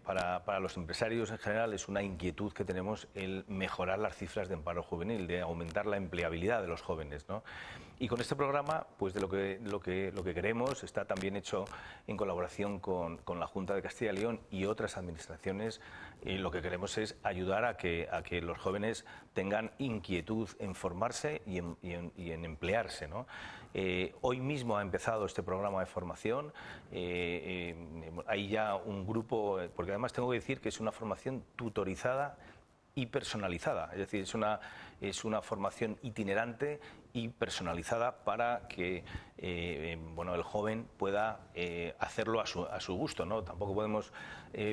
para los empresarios en general es una inquietud que tenemos el mejorar las cifras de paro juvenil, de aumentar la empleabilidad de los jóvenes, ¿no? Y con este programa, pues de lo que queremos, está también hecho en colaboración con la Junta de Castilla y León y otras administraciones. Lo que queremos es ayudar a que los jóvenes tengan inquietud en formarse y en emplearse, ¿no? Hoy mismo ha empezado este programa de formación. Hay ya un grupo, porque además tengo que decir que es una formación tutorizada y personalizada, es decir, es una formación itinerante y personalizada para que el joven pueda hacerlo a su gusto, ¿no? Tampoco podemos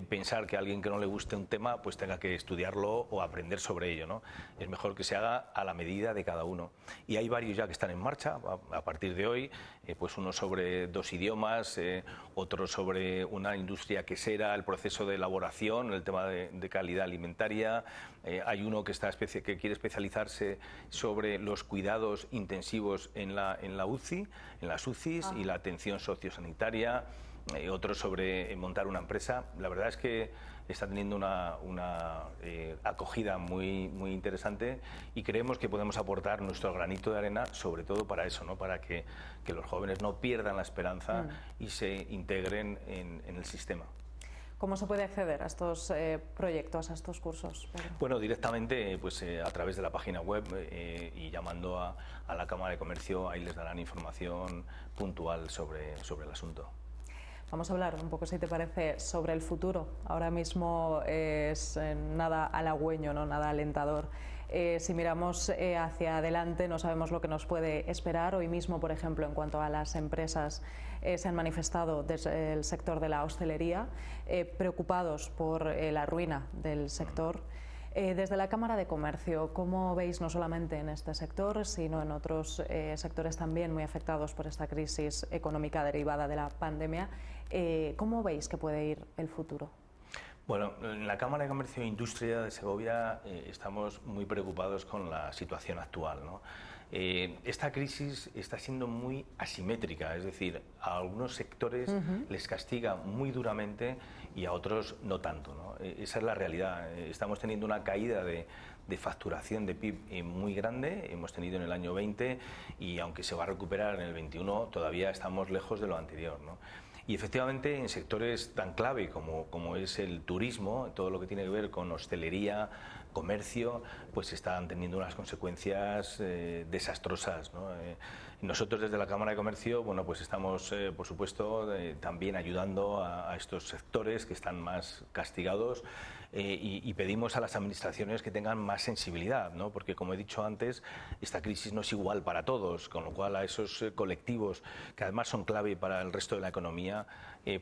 pensar que a alguien que no le guste un tema pues tenga que estudiarlo o aprender sobre ello, ¿no? Es mejor que se haga a la medida de cada uno. Y hay varios ya que están en marcha a partir de hoy, pues uno sobre 2 idiomas, otro sobre una industria quesera, el proceso de elaboración, el tema de calidad alimentaria. Hay uno que quiere especializarse sobre los cuidados intensivos en la UCI, en las UCIs y la atención sociosanitaria, otro sobre montar una empresa. La verdad es que está teniendo una acogida muy interesante y creemos que podemos aportar nuestro granito de arena, sobre todo para eso, ¿no? Para que los jóvenes no pierdan la esperanza y se integren en el sistema. ¿Cómo se puede acceder a estos proyectos, a estos cursos, Pedro? Bueno, directamente a través de la página web y llamando a la Cámara de Comercio, ahí les darán información puntual sobre el asunto. Vamos a hablar un poco, si te parece, sobre el futuro. Ahora mismo es nada halagüeño, ¿no? Nada alentador. Si miramos hacia adelante, no sabemos lo que nos puede esperar. Hoy mismo, por ejemplo, en cuanto a las empresas, se han manifestado desde el sector de la hostelería, preocupados por la ruina del sector. Desde la Cámara de Comercio, ¿cómo veis, no solamente en este sector, sino en otros sectores también muy afectados por esta crisis económica derivada de la pandemia, cómo veis que puede ir el futuro? Bueno, en la Cámara de Comercio e Industria de Segovia estamos muy preocupados con la situación actual, ¿no? Esta crisis está siendo muy asimétrica, es decir, a algunos sectores les castiga muy duramente y a otros no tanto, ¿no? Esa es la realidad. Estamos teniendo una caída de facturación de PIB muy grande, hemos tenido en el año 20 y aunque se va a recuperar en el 21 todavía estamos lejos de lo anterior, ¿no? Y efectivamente en sectores tan clave como es el turismo, todo lo que tiene que ver con hostelería, comercio, pues están teniendo unas consecuencias desastrosas, ¿no? Nosotros desde la Cámara de Comercio, bueno, pues estamos, por supuesto, también ayudando a estos sectores que están más castigados y pedimos a las administraciones que tengan más sensibilidad, ¿no? Porque, como he dicho antes, esta crisis no es igual para todos, con lo cual a esos colectivos que además son clave para el resto de la economía,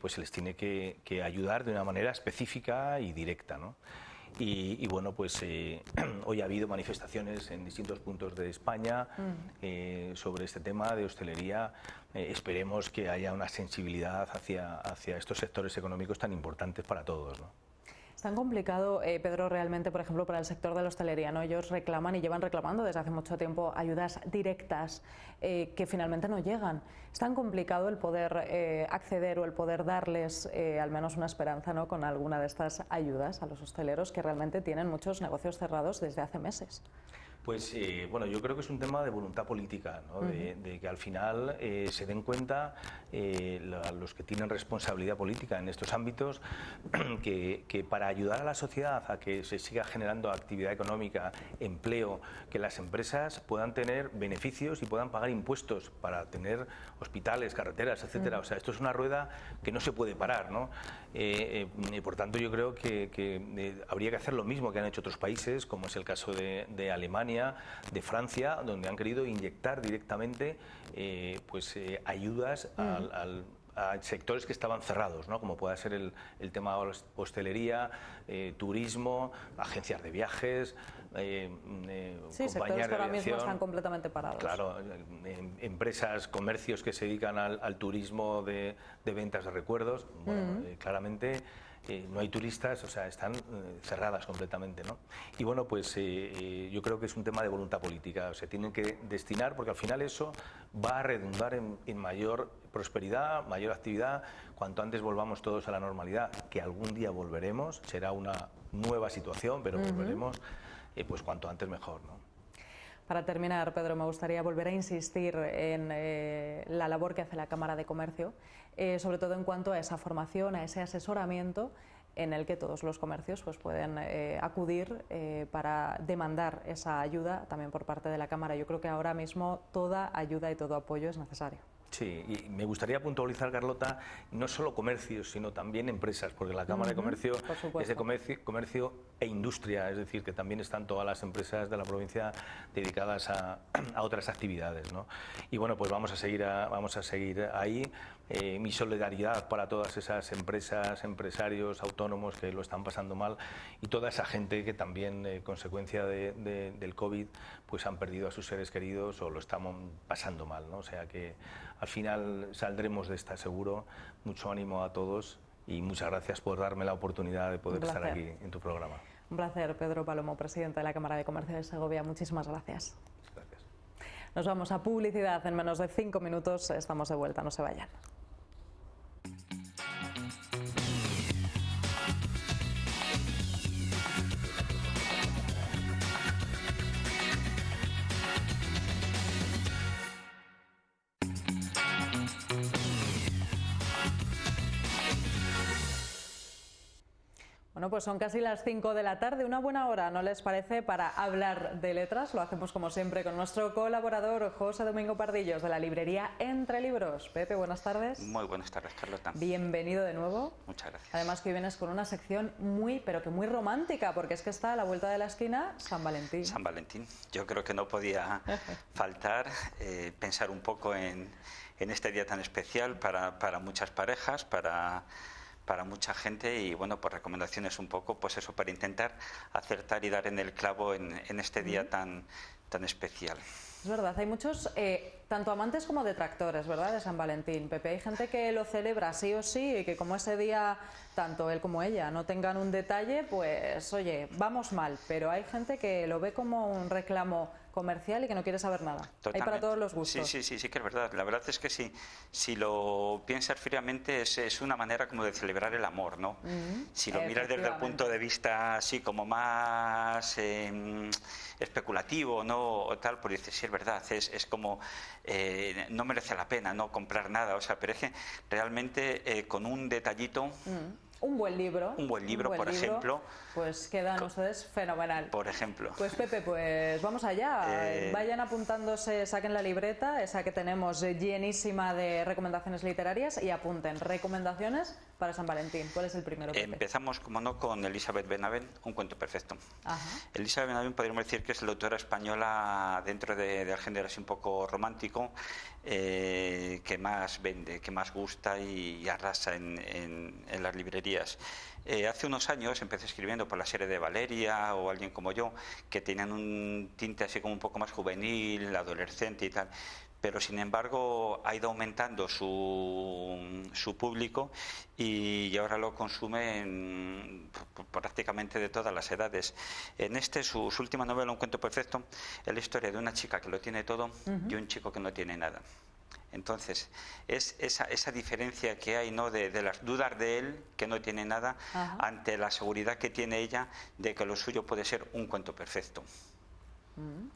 pues se les tiene que ayudar de una manera específica y directa, ¿no? Y bueno, pues hoy ha habido manifestaciones en distintos puntos de España sobre este tema de hostelería. Esperemos que haya una sensibilidad hacia estos sectores económicos tan importantes para todos, ¿no? Es tan complicado, Pedro, realmente, por ejemplo, para el sector de la hostelería, ¿no? Ellos reclaman y llevan reclamando desde hace mucho tiempo ayudas directas que finalmente no llegan. Es tan complicado el poder acceder o el poder darles al menos una esperanza, ¿no?, con alguna de estas ayudas a los hosteleros que realmente tienen muchos negocios cerrados desde hace meses. Pues bueno, yo creo que es un tema de voluntad política, ¿no? De que al final se den cuenta los que tienen responsabilidad política en estos ámbitos que para ayudar a la sociedad a que se siga generando actividad económica, empleo, que las empresas puedan tener beneficios y puedan pagar impuestos para tener hospitales, carreteras, etcétera. O sea, esto es una rueda que no se puede parar, ¿no? Por tanto, yo creo que habría que hacer lo mismo que han hecho otros países, como es el caso de Alemania, de Francia, donde han querido inyectar directamente ayudas a sectores que estaban cerrados, ¿no? Como pueda ser el tema de hostelería, turismo, agencias de viajes, sí, sectores que ahora mismo están completamente parados. Claro, empresas, comercios que se dedican al turismo de ventas de recuerdos. Bueno, claramente no hay turistas, o sea, están cerradas completamente, ¿no? Y bueno, pues yo creo que es un tema de voluntad política, o sea, tienen que destinar, porque al final eso va a redundar en mayor prosperidad, mayor actividad, cuanto antes volvamos todos a la normalidad, que algún día volveremos, será una nueva situación, pero volveremos, pues cuanto antes mejor, ¿no? Para terminar, Pedro, me gustaría volver a insistir en la labor que hace la Cámara de Comercio, sobre todo en cuanto a esa formación, a ese asesoramiento en el que todos los comercios pues, pueden acudir para demandar esa ayuda también por parte de la Cámara. Yo creo que ahora mismo toda ayuda y todo apoyo es necesario. Sí, y me gustaría puntualizar, Carlota, no solo comercios, sino también empresas, porque la Cámara de Comercio es de comercio e industria, es decir, que también están todas las empresas de la provincia dedicadas a otras actividades, ¿no? Y bueno, pues vamos a seguir ahí. Mi solidaridad para todas esas empresas, empresarios, autónomos que lo están pasando mal y toda esa gente que también, consecuencia del COVID, pues han perdido a sus seres queridos o lo están pasando mal, ¿no? O sea que al final saldremos de esta seguro. Mucho ánimo a todos y muchas gracias por darme la oportunidad de poder estar aquí en tu programa. Un placer, Pedro Palomo, presidente de la Cámara de Comercio de Segovia. Muchísimas gracias. Gracias. Nos vamos a publicidad en menos de 5 minutos. Estamos de vuelta, no se vayan. Bueno, pues son casi las 5 de la tarde, una buena hora, ¿no les parece?, para hablar de letras. Lo hacemos como siempre con nuestro colaborador José Domingo Pardillos de la librería Entre Libros. Pepe, buenas tardes. Muy buenas tardes, Carlota. Bienvenido de nuevo. Muchas gracias. Además que hoy vienes con una sección pero que muy romántica, porque es que está a la vuelta de la esquina San Valentín. San Valentín. Yo creo que no podía faltar pensar un poco en este día tan especial para muchas parejas, para mucha gente y bueno, pues recomendaciones un poco, pues eso, para intentar acertar y dar en el clavo en este día tan especial. Es verdad, hay muchos, tanto amantes como detractores, ¿verdad?, de San Valentín. Pepe, hay gente que lo celebra sí o sí y que como ese día, tanto él como ella, no tengan un detalle, pues oye, vamos mal. Pero hay gente que lo ve como un reclamo comercial y que no quiere saber nada. Totalmente. Hay para todos los gustos. Sí, que es verdad. La verdad es que si lo piensas fríamente es una manera como de celebrar el amor, ¿no? Si lo miras desde el punto de vista así como más especulativo, ¿no? O tal, pues dices, sí, es verdad, es como no merece la pena no comprar nada, o sea, pero es que realmente con un detallito... Un buen libro. Por ejemplo. Pues quedan ustedes fenomenal. Por ejemplo. Pues Pepe, pues vamos allá. Vayan apuntándose, saquen la libreta, esa que tenemos llenísima de recomendaciones literarias, y apunten recomendaciones para San Valentín. ¿Cuál es el primero, Pepe? Empezamos, como no, con Elizabeth Benavent, Un cuento perfecto. Ajá. Elizabeth Benavent podríamos decir que es la autora española dentro del género así un poco romántico, que más vende, que más gusta y arrasa en las librerías. Hace unos años empecé escribiendo por la serie de Valeria o Alguien como yo, que tenían un tinte así como un poco más juvenil, adolescente y tal, pero sin embargo ha ido aumentando su público y ahora lo consume prácticamente de todas las edades. En su última novela, Un cuento perfecto, es la historia de una chica que lo tiene todo y un chico que no tiene nada. Entonces, es esa diferencia que hay, ¿no?, de las dudas de él, que no tiene nada, ante la seguridad que tiene ella de que lo suyo puede ser un cuento perfecto.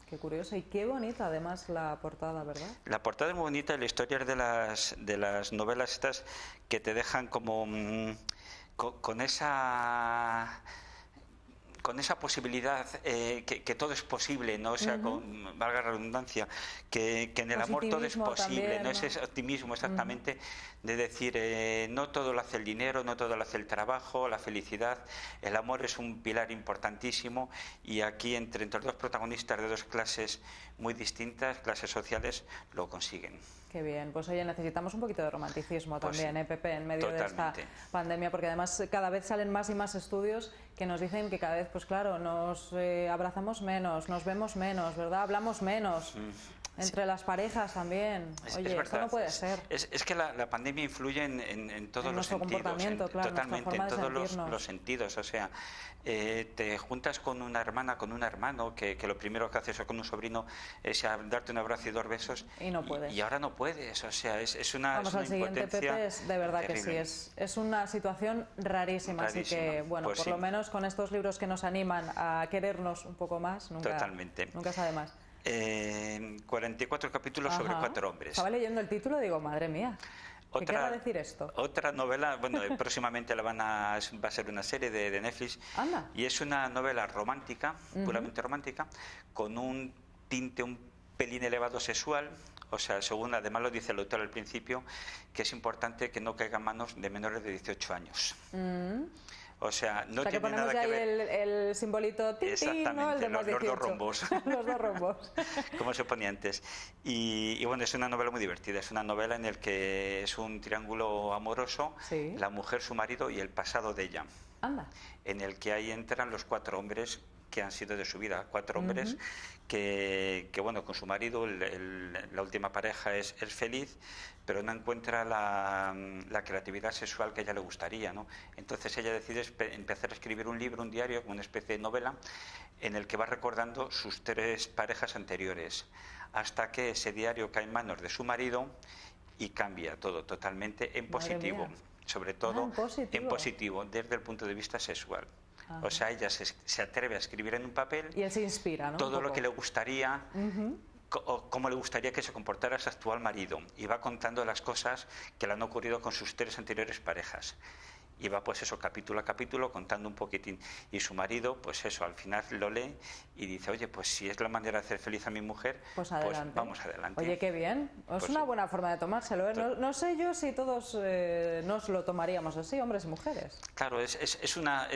Qué curioso y qué bonita además la portada, ¿verdad? La portada es muy bonita y la historia es de las novelas estas que te dejan como con esa posibilidad que todo es posible, ¿no? O sea, valga la redundancia, que en el amor todo es posible, también, ¿no? Ese optimismo exactamente de decir, no todo lo hace el dinero, no todo lo hace el trabajo, la felicidad, el amor es un pilar importantísimo, y aquí entre dos protagonistas de dos clases muy distintas, clases sociales, lo consiguen. Qué bien, pues oye, necesitamos un poquito de romanticismo pues también, Pepe, en medio totalmente. de esta pandemia, porque además cada vez salen más y más estudios que nos dicen que cada vez, pues claro, nos abrazamos menos, nos vemos menos, ¿verdad? Hablamos menos. Entre las parejas también. Oye, esto no puede ser. Es que la pandemia influye en todos los sentidos. Comportamiento, claro, totalmente, en todos los sentidos. O sea, te juntas con una hermana, con un hermano, que lo primero que haces con un sobrino es darte un abrazo y 2 besos. Y no puedes. Y ahora no puedes. O sea, es una Vamos al siguiente, Pepe, de verdad terrible. Que sí. Es una situación rarísima. Así que, bueno, pues por lo menos con estos libros que nos animan a querernos un poco más, nunca sabe más. 44 capítulos sobre 4 hombres. Estaba leyendo el título y digo, madre mía, ¿qué querrá decir esto? Otra novela, bueno, próximamente va a ser una serie de Netflix. Anda. Y es una novela romántica, puramente romántica, con un tinte un pelín elevado sexual. O sea, según además lo dice el autor al principio, que es importante que no caigan manos de menores de 18 años. O sea, no tiene nada que ver. El simbolito exactamente, ¿no? El de los 2 rombos. Los 2 rombos. Como se ponía antes. Y bueno, es una novela muy divertida. Es una novela en la que es un triángulo amoroso, la mujer, su marido y el pasado de ella. Anda. En el que ahí entran los 4 hombres que han sido de su vida, 4 hombres que bueno, con su marido, la última pareja es feliz, pero no encuentra la creatividad sexual que a ella le gustaría, ¿no? Entonces ella decide empezar a escribir un libro, un diario, una especie de novela, en el que va recordando sus 3 parejas anteriores, hasta que ese diario cae en manos de su marido y cambia todo totalmente en positivo, sobre todo en positivo, desde el punto de vista sexual. O sea, ella se atreve a escribir en un papel y él se inspira, ¿no? todo lo que le gustaría, cómo le gustaría que se comportara su actual marido, y va contando las cosas que le han ocurrido con sus 3 anteriores parejas. Y va pues eso, capítulo a capítulo, contando un poquitín. Y su marido, pues eso, al final lo lee y dice, oye, pues si es la manera de hacer feliz a mi mujer, pues vamos adelante. Oye, qué bien. Es una buena forma de tomárselo, ¿eh? No sé yo si todos nos lo tomaríamos así, hombres y mujeres. Claro, es una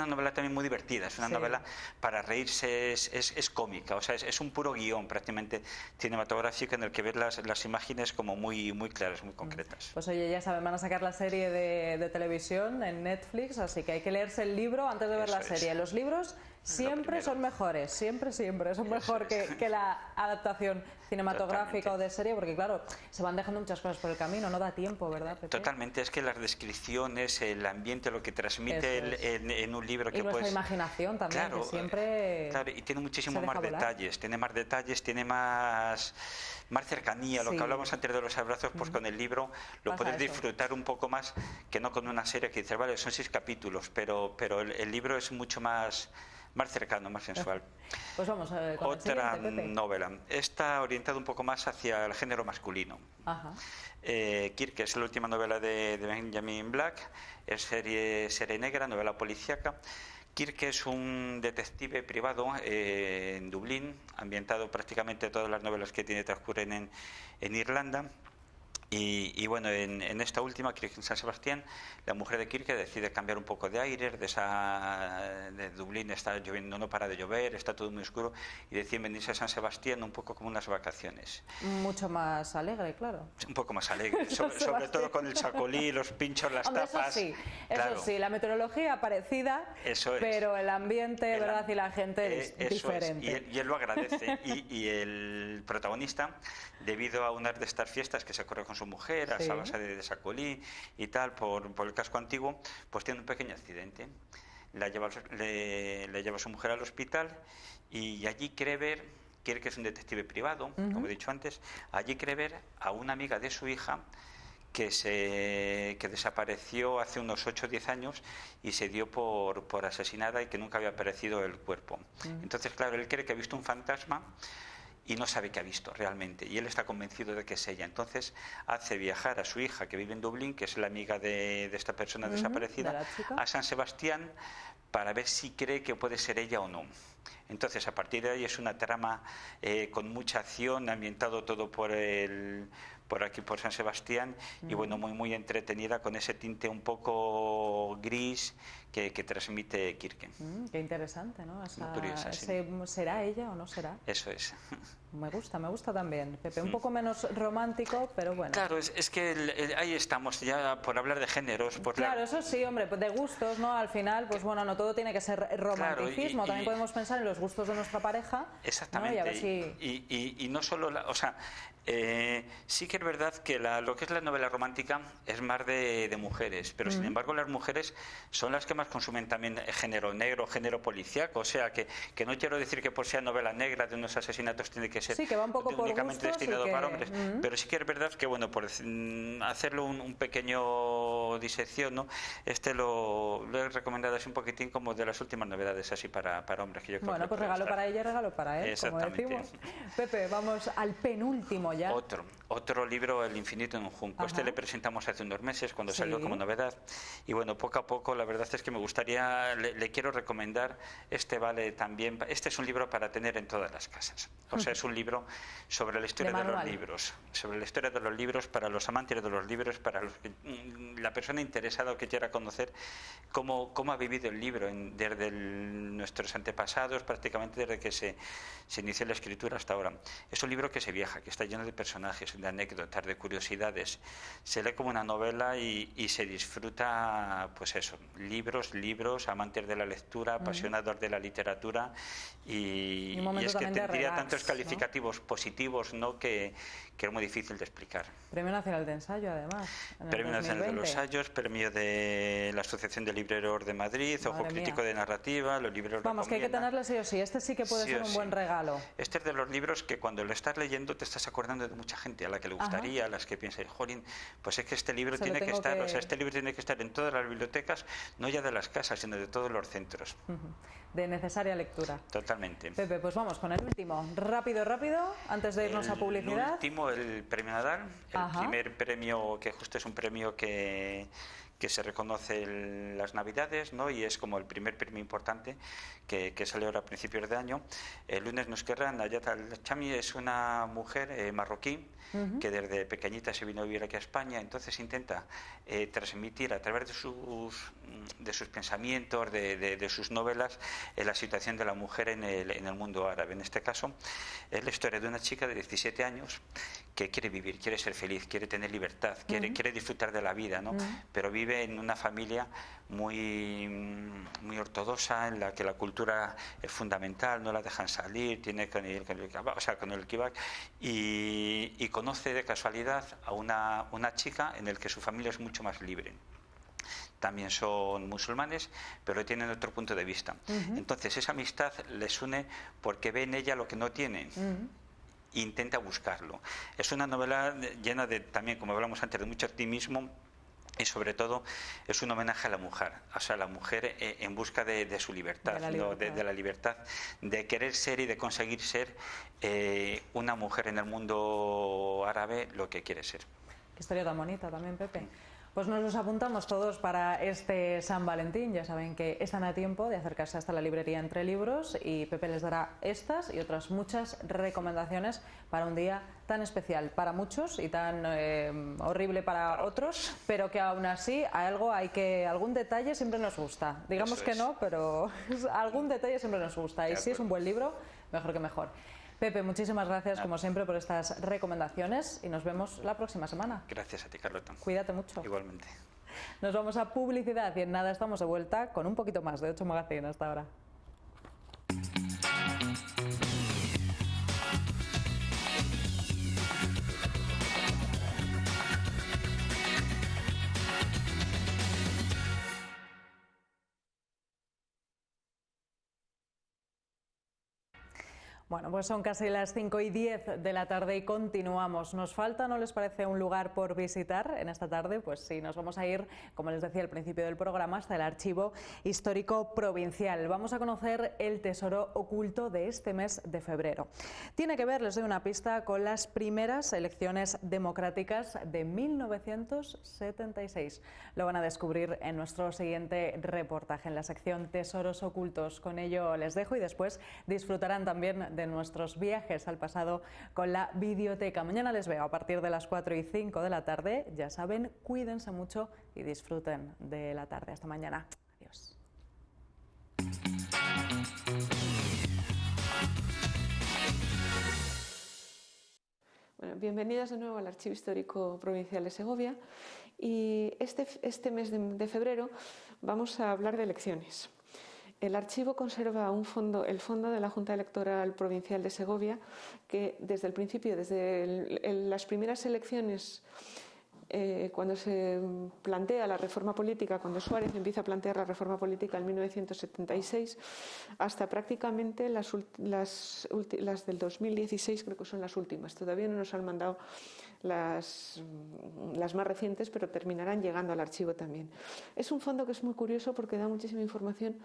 novela también muy divertida, es una novela para reírse, es cómica, o sea, es un puro guión prácticamente cinematográfico en el que ves las imágenes como muy claras, muy concretas. Pues oye, ya saben, van a sacar la serie de televisión en Netflix, así que hay que leerse el libro antes de ver la serie. Los libros siempre son mejores, siempre son mejor que la adaptación cinematográfica o de serie, porque claro, se van dejando muchas cosas por el camino, no da tiempo, ¿verdad, Pepe? Totalmente, es que las descripciones, el ambiente, lo que transmite en un libro que y nuestra imaginación también, claro, que siempre claro, y tiene muchísimo más detalles, tiene más cercanía, lo que hablamos antes de los abrazos, pues con el libro lo puedes disfrutar un poco más que no con una serie que dices, vale, son 6 capítulos, pero el libro es mucho más cercano, más sensual. Pues vamos a ver con otra el siguiente, Pepe. novela. Está orientada un poco más hacia el género masculino. Ajá. Kirk es la última novela de Benjamin Black, es serie negra, novela policíaca. Kirk es un detective privado en Dublín, ambientado prácticamente todas las novelas que tiene transcurren en Irlanda. Y bueno, en esta última, Kirk en San Sebastián, la mujer de Kirk decide cambiar un poco de aires, de Dublín está lloviendo, no para de llover, está todo muy oscuro, y decide venirse a San Sebastián un poco como unas vacaciones. Mucho más alegre, claro. Un poco más alegre, sobre todo con el chacolí, los pinchos, las tapas. Eso sí, la meteorología parecida, pero el ambiente, ¿verdad? Y la gente es diferente. Y él lo agradece. y el protagonista, debido a una de estas fiestas que se corre con su mujer, a esa base de sacolí y tal, por el casco antiguo, pues tiene un pequeño accidente. Le lleva a su mujer al hospital y allí quiere ver, que es un detective privado, como he dicho antes, allí quiere ver a una amiga de su hija que desapareció hace unos 8 o 10 años y se dio por asesinada y que nunca había aparecido el cuerpo. Entonces, claro, él cree que ha visto un fantasma y no sabe qué ha visto realmente, y él está convencido de que es ella. Entonces hace viajar a su hija, que vive en Dublín, que es la amiga de esta persona desaparecida, a San Sebastián para ver si cree que puede ser ella o no. Entonces, a partir de ahí es una trama con mucha acción, ambientado todo por aquí, por San Sebastián, y bueno, muy entretenida, con ese tinte un poco gris que transmite Kirk. Qué interesante, ¿no? Curiosa, sí. ¿Será ella o no será? Eso es. Me gusta también, Pepe. Un poco menos romántico, pero bueno. Claro, es que ahí estamos, ya por hablar de géneros. Claro, eso sí, hombre, de gustos, ¿no? Al final, pues bueno, no todo tiene que ser romanticismo, también podemos pensar en los gustos de nuestra pareja. Exactamente. ¿No? Y a ver y no solo, sí que es verdad que lo que es la novela romántica es más de mujeres, pero sin embargo las mujeres son las que más consumen también género negro, género policíaco, o sea que no quiero decir que por ser novela negra de unos asesinatos tiene que ser que va un poco únicamente destinado para hombres, pero sí que es verdad que, bueno, por hacerlo un pequeño disección, ¿no? Lo he recomendado así un poquitín como de las últimas novedades así para hombres, que yo creo. Bueno, pues regalo para ella, regalo para él, como decimos. Pepe, vamos al penúltimo ya. Otro libro, El infinito en un junco. Este le presentamos hace unos meses cuando salió como novedad, y bueno, poco a poco la verdad es que me gustaría, le quiero recomendar, vale también, este es un libro para tener en todas las casas, o sea, es un libro sobre la historia de los libros, para los amantes de los libros, para la persona interesada o que quiera conocer cómo ha vivido el libro desde nuestros antepasados, prácticamente desde que se inició la escritura hasta ahora. Es un libro que se viaja, que está lleno de personajes, de anécdotas, de curiosidades. Se lee como una novela y se disfruta, pues eso, libros, amantes de la lectura, apasionados de la literatura, y es que tendría tantos calificativos positivos, ¿no? que es muy difícil de explicar. Premio Nacional de Ensayo, además. Premio Nacional de los Ensayos, premio de la Asociación de Libreros de Madrid, Ojo Crítico de Narrativa, los libreros. Vamos, que hay que tenerle sí o sí. Este sí que puede ser un buen regalo. Este es de los libros que cuando lo estás leyendo te estás acordando de mucha gente a la que le gustaría, a las que piensas, jolín, pues es que este libro tiene que estar, o sea, este libro tiene que estar en todas las bibliotecas, no ya de las casas, sino de todos los centros. De necesaria lectura. Totalmente. Pepe, pues vamos con el último. Rápido, antes de irnos a publicidad. El último, el premio Nadal, el primer premio, que justo es un premio que se reconoce en las Navidades, ¿no? Y es como el primer premio importante que sale ahora a principios de año. El lunes nos querrán. Nayat Al-Chami es una mujer marroquí que desde pequeñita se vino a vivir aquí a España, entonces intenta transmitir a través de sus sus pensamientos, de sus novelas, en la situación de la mujer en el mundo árabe. En este caso, es la historia de una chica de 17 años que quiere vivir, quiere ser feliz, quiere tener libertad, quiere disfrutar de la vida, ¿no? Pero vive en una familia muy ortodoxa, en la que la cultura es fundamental, no la dejan salir, tiene con el kibak, y conoce de casualidad a una chica en la que su familia es mucho más libre. También son musulmanes, pero tienen otro punto de vista. Entonces esa amistad les une porque ve en ella lo que no tienen. Intenta buscarlo. Es una novela llena de, también, como hablamos antes, de mucho optimismo, y sobre todo es un homenaje a la mujer, o sea, la mujer en busca de su libertad, de la libertad de querer ser y de conseguir ser una mujer en el mundo árabe, lo que quiere ser. Qué historia tan bonita también, Pepe. Pues nos los apuntamos todos para este San Valentín. Ya saben que están a tiempo de acercarse hasta la librería Entre Libros y Pepe les dará estas y otras muchas recomendaciones para un día tan especial para muchos y tan horrible para otros, pero que aún así algún detalle siempre nos gusta. Digamos que no, pero algún detalle siempre nos gusta. Y si es un buen libro, mejor que mejor. Pepe, muchísimas gracias como siempre por estas recomendaciones y nos vemos la próxima semana. Gracias a ti, Carlota. Cuídate mucho. Igualmente. Nos vamos a publicidad y en nada estamos de vuelta con un poquito más de 8 Magazine hasta ahora. Bueno, pues son casi las 5:10 de la tarde y continuamos. ¿Nos falta, no les parece, un lugar por visitar en esta tarde? Pues sí, nos vamos a ir, como les decía al principio del programa, hasta el Archivo Histórico Provincial. Vamos a conocer el tesoro oculto de este mes de febrero. Tiene que ver, les doy una pista, con las primeras elecciones democráticas de 1976. Lo van a descubrir en nuestro siguiente reportaje, en la sección Tesoros Ocultos. Con ello les dejo y después disfrutarán también de nuestros viajes al pasado con la videoteca. Mañana les veo a partir de las 4:05 de la tarde. Ya saben, cuídense mucho y disfruten de la tarde. Hasta mañana. Adiós. Bueno, bienvenidos de nuevo al Archivo Histórico Provincial de Segovia. Y este mes de febrero vamos a hablar de elecciones. El archivo conserva el fondo de la Junta Electoral Provincial de Segovia, que desde el principio, desde las primeras elecciones, cuando se plantea la reforma política, cuando Suárez empieza a plantear la reforma política en 1976, hasta prácticamente las del 2016, creo que son las últimas. Todavía no nos han mandado las más recientes, pero terminarán llegando al archivo también. Es un fondo que es muy curioso porque da muchísima información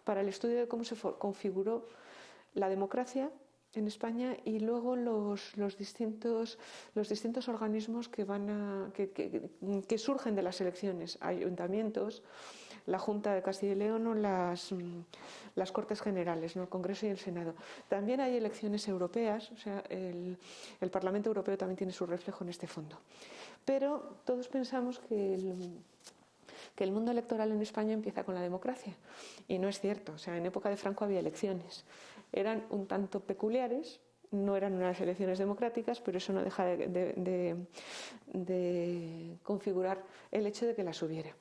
para el estudio de cómo se configuró la democracia en España y luego los distintos organismos que surgen de las elecciones, ayuntamientos, la Junta de Castilla y León o las Cortes Generales, ¿no? El Congreso y el Senado. También hay elecciones europeas, o sea, el Parlamento Europeo también tiene su reflejo en este fondo. Pero todos pensamos que el mundo electoral en España empieza con la democracia. Y no es cierto. O sea, en época de Franco había elecciones. Eran un tanto peculiares, no eran unas elecciones democráticas, pero eso no deja de configurar el hecho de que las hubiera.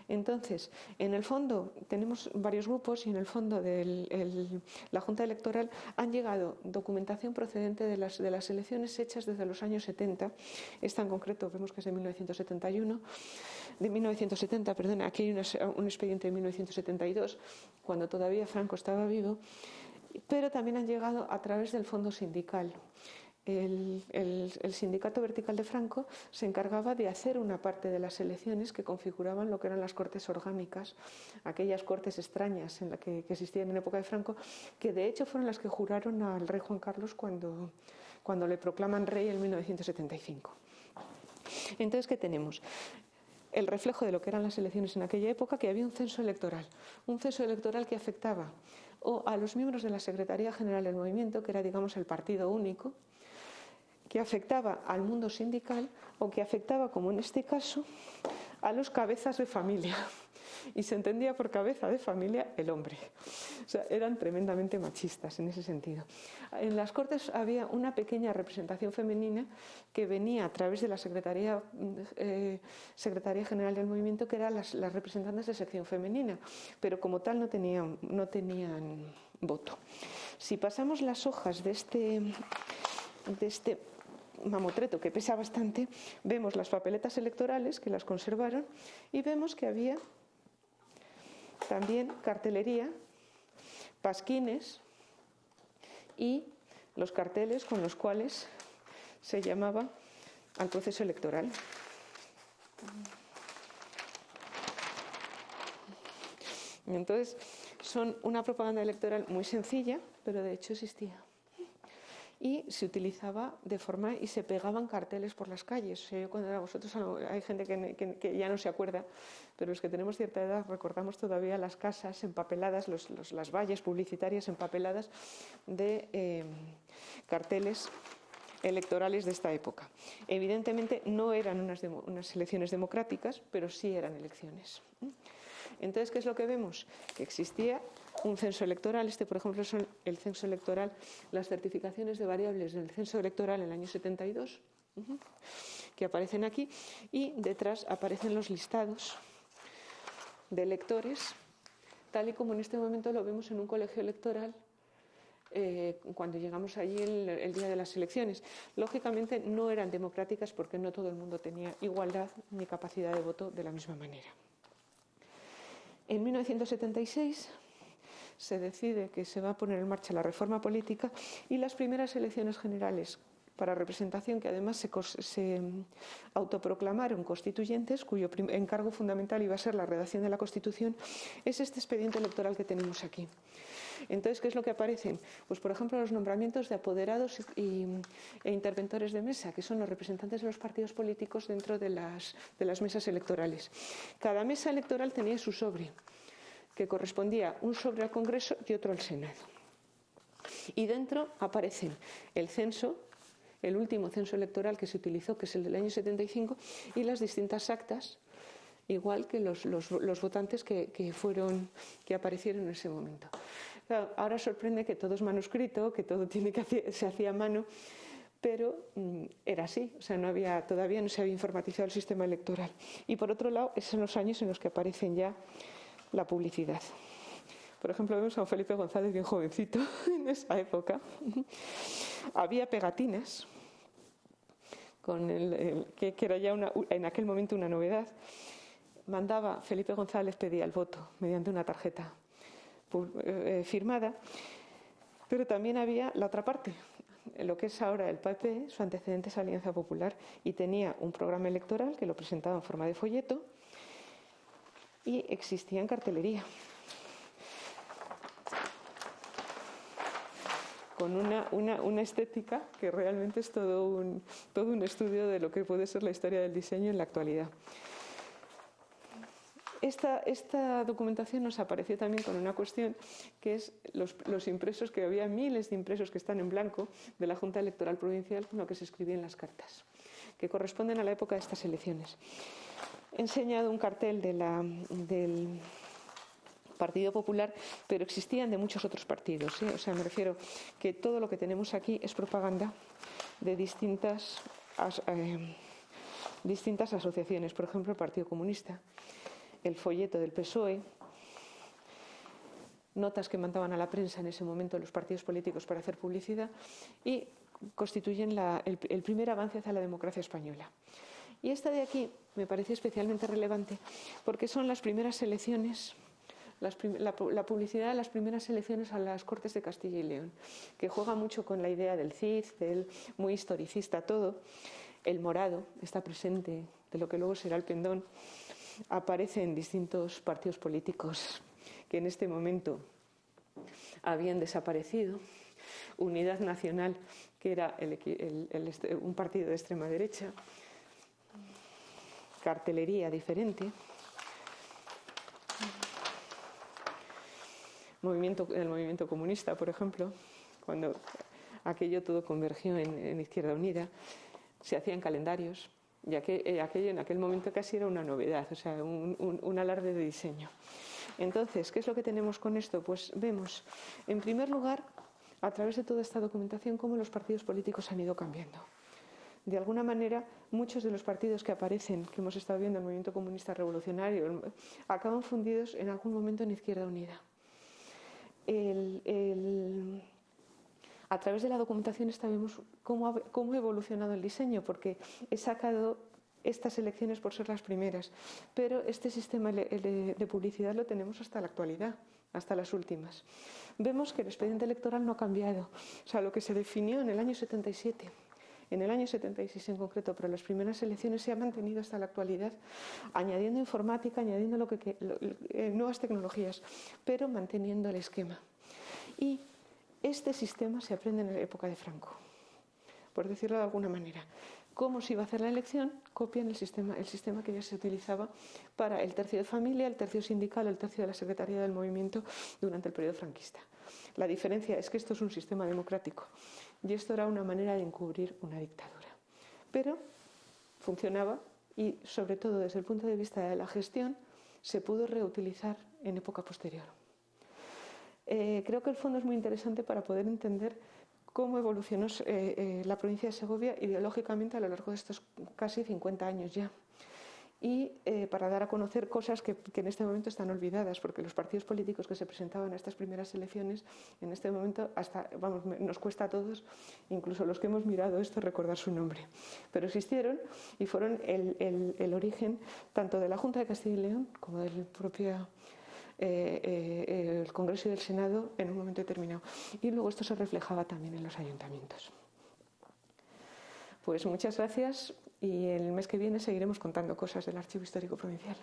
Entonces, en el fondo tenemos varios grupos y en el fondo de la Junta Electoral han llegado documentación procedente de las elecciones hechas desde los años 70. Esta en concreto vemos que es de 1970, perdona, aquí hay un expediente de 1972, cuando todavía Franco estaba vivo, pero también han llegado a través del fondo sindical. El sindicato vertical de Franco se encargaba de hacer una parte de las elecciones que configuraban lo que eran las cortes orgánicas, aquellas cortes extrañas que existían en época de Franco, que de hecho fueron las que juraron al rey Juan Carlos cuando le proclaman rey en 1975. Entonces, ¿qué tenemos? El reflejo de lo que eran las elecciones en aquella época, que había un censo electoral que afectaba o a los miembros de la Secretaría General del Movimiento, que era, digamos, el partido único, que afectaba al mundo sindical o que afectaba, como en este caso, a los cabezas de familia. y se entendía por cabeza de familia el hombre. O sea, eran tremendamente machistas en ese sentido. En las Cortes había una pequeña representación femenina que venía a través de la Secretaría General del Movimiento, que eran las representantes de sección femenina, pero como tal no tenían voto. Si pasamos las hojas de este mamotreto, que pesa bastante, vemos las papeletas electorales, que las conservaron, y vemos que había también cartelería, pasquines y los carteles con los cuales se llamaba al proceso electoral. Entonces, son una propaganda electoral muy sencilla, pero de hecho existía. Y se utilizaba de forma, y se pegaban carteles por las calles. O sea, yo cuando era vosotros, hay gente que ya no se acuerda, pero los que tenemos cierta edad recordamos todavía las casas empapeladas, las vallas publicitarias empapeladas de carteles electorales de esta época. Evidentemente no eran unas elecciones democráticas, pero sí eran elecciones. Entonces, ¿qué es lo que vemos? Que existía un censo electoral. Por ejemplo, son el censo electoral, las certificaciones de variables del censo electoral en el año 72, que aparecen aquí, y detrás aparecen los listados de electores, tal y como en este momento lo vemos en un colegio electoral cuando llegamos allí el día de las elecciones. Lógicamente no eran democráticas porque no todo el mundo tenía igualdad ni capacidad de voto de la misma manera. En 1976 se decide que se va a poner en marcha la reforma política y las primeras elecciones generales para representación, que además se autoproclamaron constituyentes, cuyo encargo fundamental iba a ser la redacción de la Constitución, es este expediente electoral que tenemos aquí. Entonces, ¿qué es lo que aparecen? Pues, por ejemplo, los nombramientos de apoderados e interventores de mesa, que son los representantes de los partidos políticos dentro de las mesas electorales. Cada mesa electoral tenía su sobre, que correspondía un sobre al Congreso y otro al Senado. Y dentro aparecen el censo, el último censo electoral que se utilizó, que es el del año 75, y las distintas actas, igual que los votantes que aparecieron en ese momento. Claro, ahora sorprende que todo es manuscrito, que todo se hacía a mano, pero era así, o sea, todavía no se había informatizado el sistema electoral. Y por otro lado, esos son los años en los que aparecen ya la publicidad. Por ejemplo, vemos a don Felipe González bien jovencito en esa época. Había pegatinas, que era ya en aquel momento una novedad. Felipe González pedía el voto mediante una tarjeta firmada, pero también había la otra parte, lo que es ahora el PP, su antecedente es Alianza Popular, y tenía un programa electoral que lo presentaba en forma de folleto y existía en cartelería, con una estética que realmente es todo un estudio de lo que puede ser la historia del diseño en la actualidad. Esta documentación nos apareció también con una cuestión, que es los impresos, que había miles de impresos que están en blanco de la Junta Electoral Provincial con lo que se escribía en las cartas, que corresponden a la época de estas elecciones. He enseñado un cartel del Partido Popular, pero existían de muchos otros partidos, ¿sí? O sea, me refiero que todo lo que tenemos aquí es propaganda de distintas asociaciones, por ejemplo, el Partido Comunista, el folleto del PSOE, notas que mandaban a la prensa en ese momento los partidos políticos para hacer publicidad, y constituyen el primer avance hacia la democracia española. Y esta de aquí me parece especialmente relevante porque son las primeras elecciones, la publicidad de las primeras elecciones a las Cortes de Castilla y León, que juega mucho con la idea del Cid, muy historicista todo. El morado está presente, de lo que luego será el pendón. Aparece en distintos partidos políticos que en este momento habían desaparecido. Unidad Nacional, que era un partido de extrema derecha. Cartelería diferente. El movimiento comunista, por ejemplo, cuando aquello todo convergió en Izquierda Unida, se hacían calendarios y aquello en aquel momento casi era una novedad, o sea, un alarde de diseño. Entonces, ¿qué es lo que tenemos con esto? Pues vemos, en primer lugar, a través de toda esta documentación, cómo los partidos políticos han ido cambiando. De alguna manera, muchos de los partidos que aparecen, que hemos estado viendo, el movimiento comunista revolucionario, acaban fundidos en algún momento en Izquierda Unida. A través de la documentación vemos cómo ha evolucionado el diseño, porque he sacado estas elecciones por ser las primeras, pero este sistema de publicidad lo tenemos hasta la actualidad, hasta las últimas. Vemos que el expediente electoral no ha cambiado, o sea, lo que se definió en el año 77, en el año 76 en concreto, pero las primeras elecciones se han mantenido hasta la actualidad, añadiendo informática, añadiendo nuevas tecnologías, pero manteniendo el esquema. Y este sistema se aprende en la época de Franco, por decirlo de alguna manera. Cómo se iba a hacer la elección, copian el sistema que ya se utilizaba para el tercio de familia, el tercio sindical, el tercio de la Secretaría del Movimiento durante el periodo franquista. La diferencia es que esto es un sistema democrático y esto era una manera de encubrir una dictadura. Pero funcionaba y, sobre todo desde el punto de vista de la gestión, se pudo reutilizar en época posterior. Creo que el fondo es muy interesante para poder entender cómo evolucionó la provincia de Segovia ideológicamente a lo largo de estos casi 50 años ya. Y para dar a conocer cosas que en este momento están olvidadas, porque los partidos políticos que se presentaban a estas primeras elecciones, en este momento nos cuesta a todos, incluso los que hemos mirado esto, recordar su nombre. Pero existieron y fueron el origen tanto de la Junta de Castilla y León como del propio el Congreso y el Senado en un momento determinado. Y luego esto se reflejaba también en los ayuntamientos. Pues muchas gracias y el mes que viene seguiremos contando cosas del Archivo Histórico Provincial.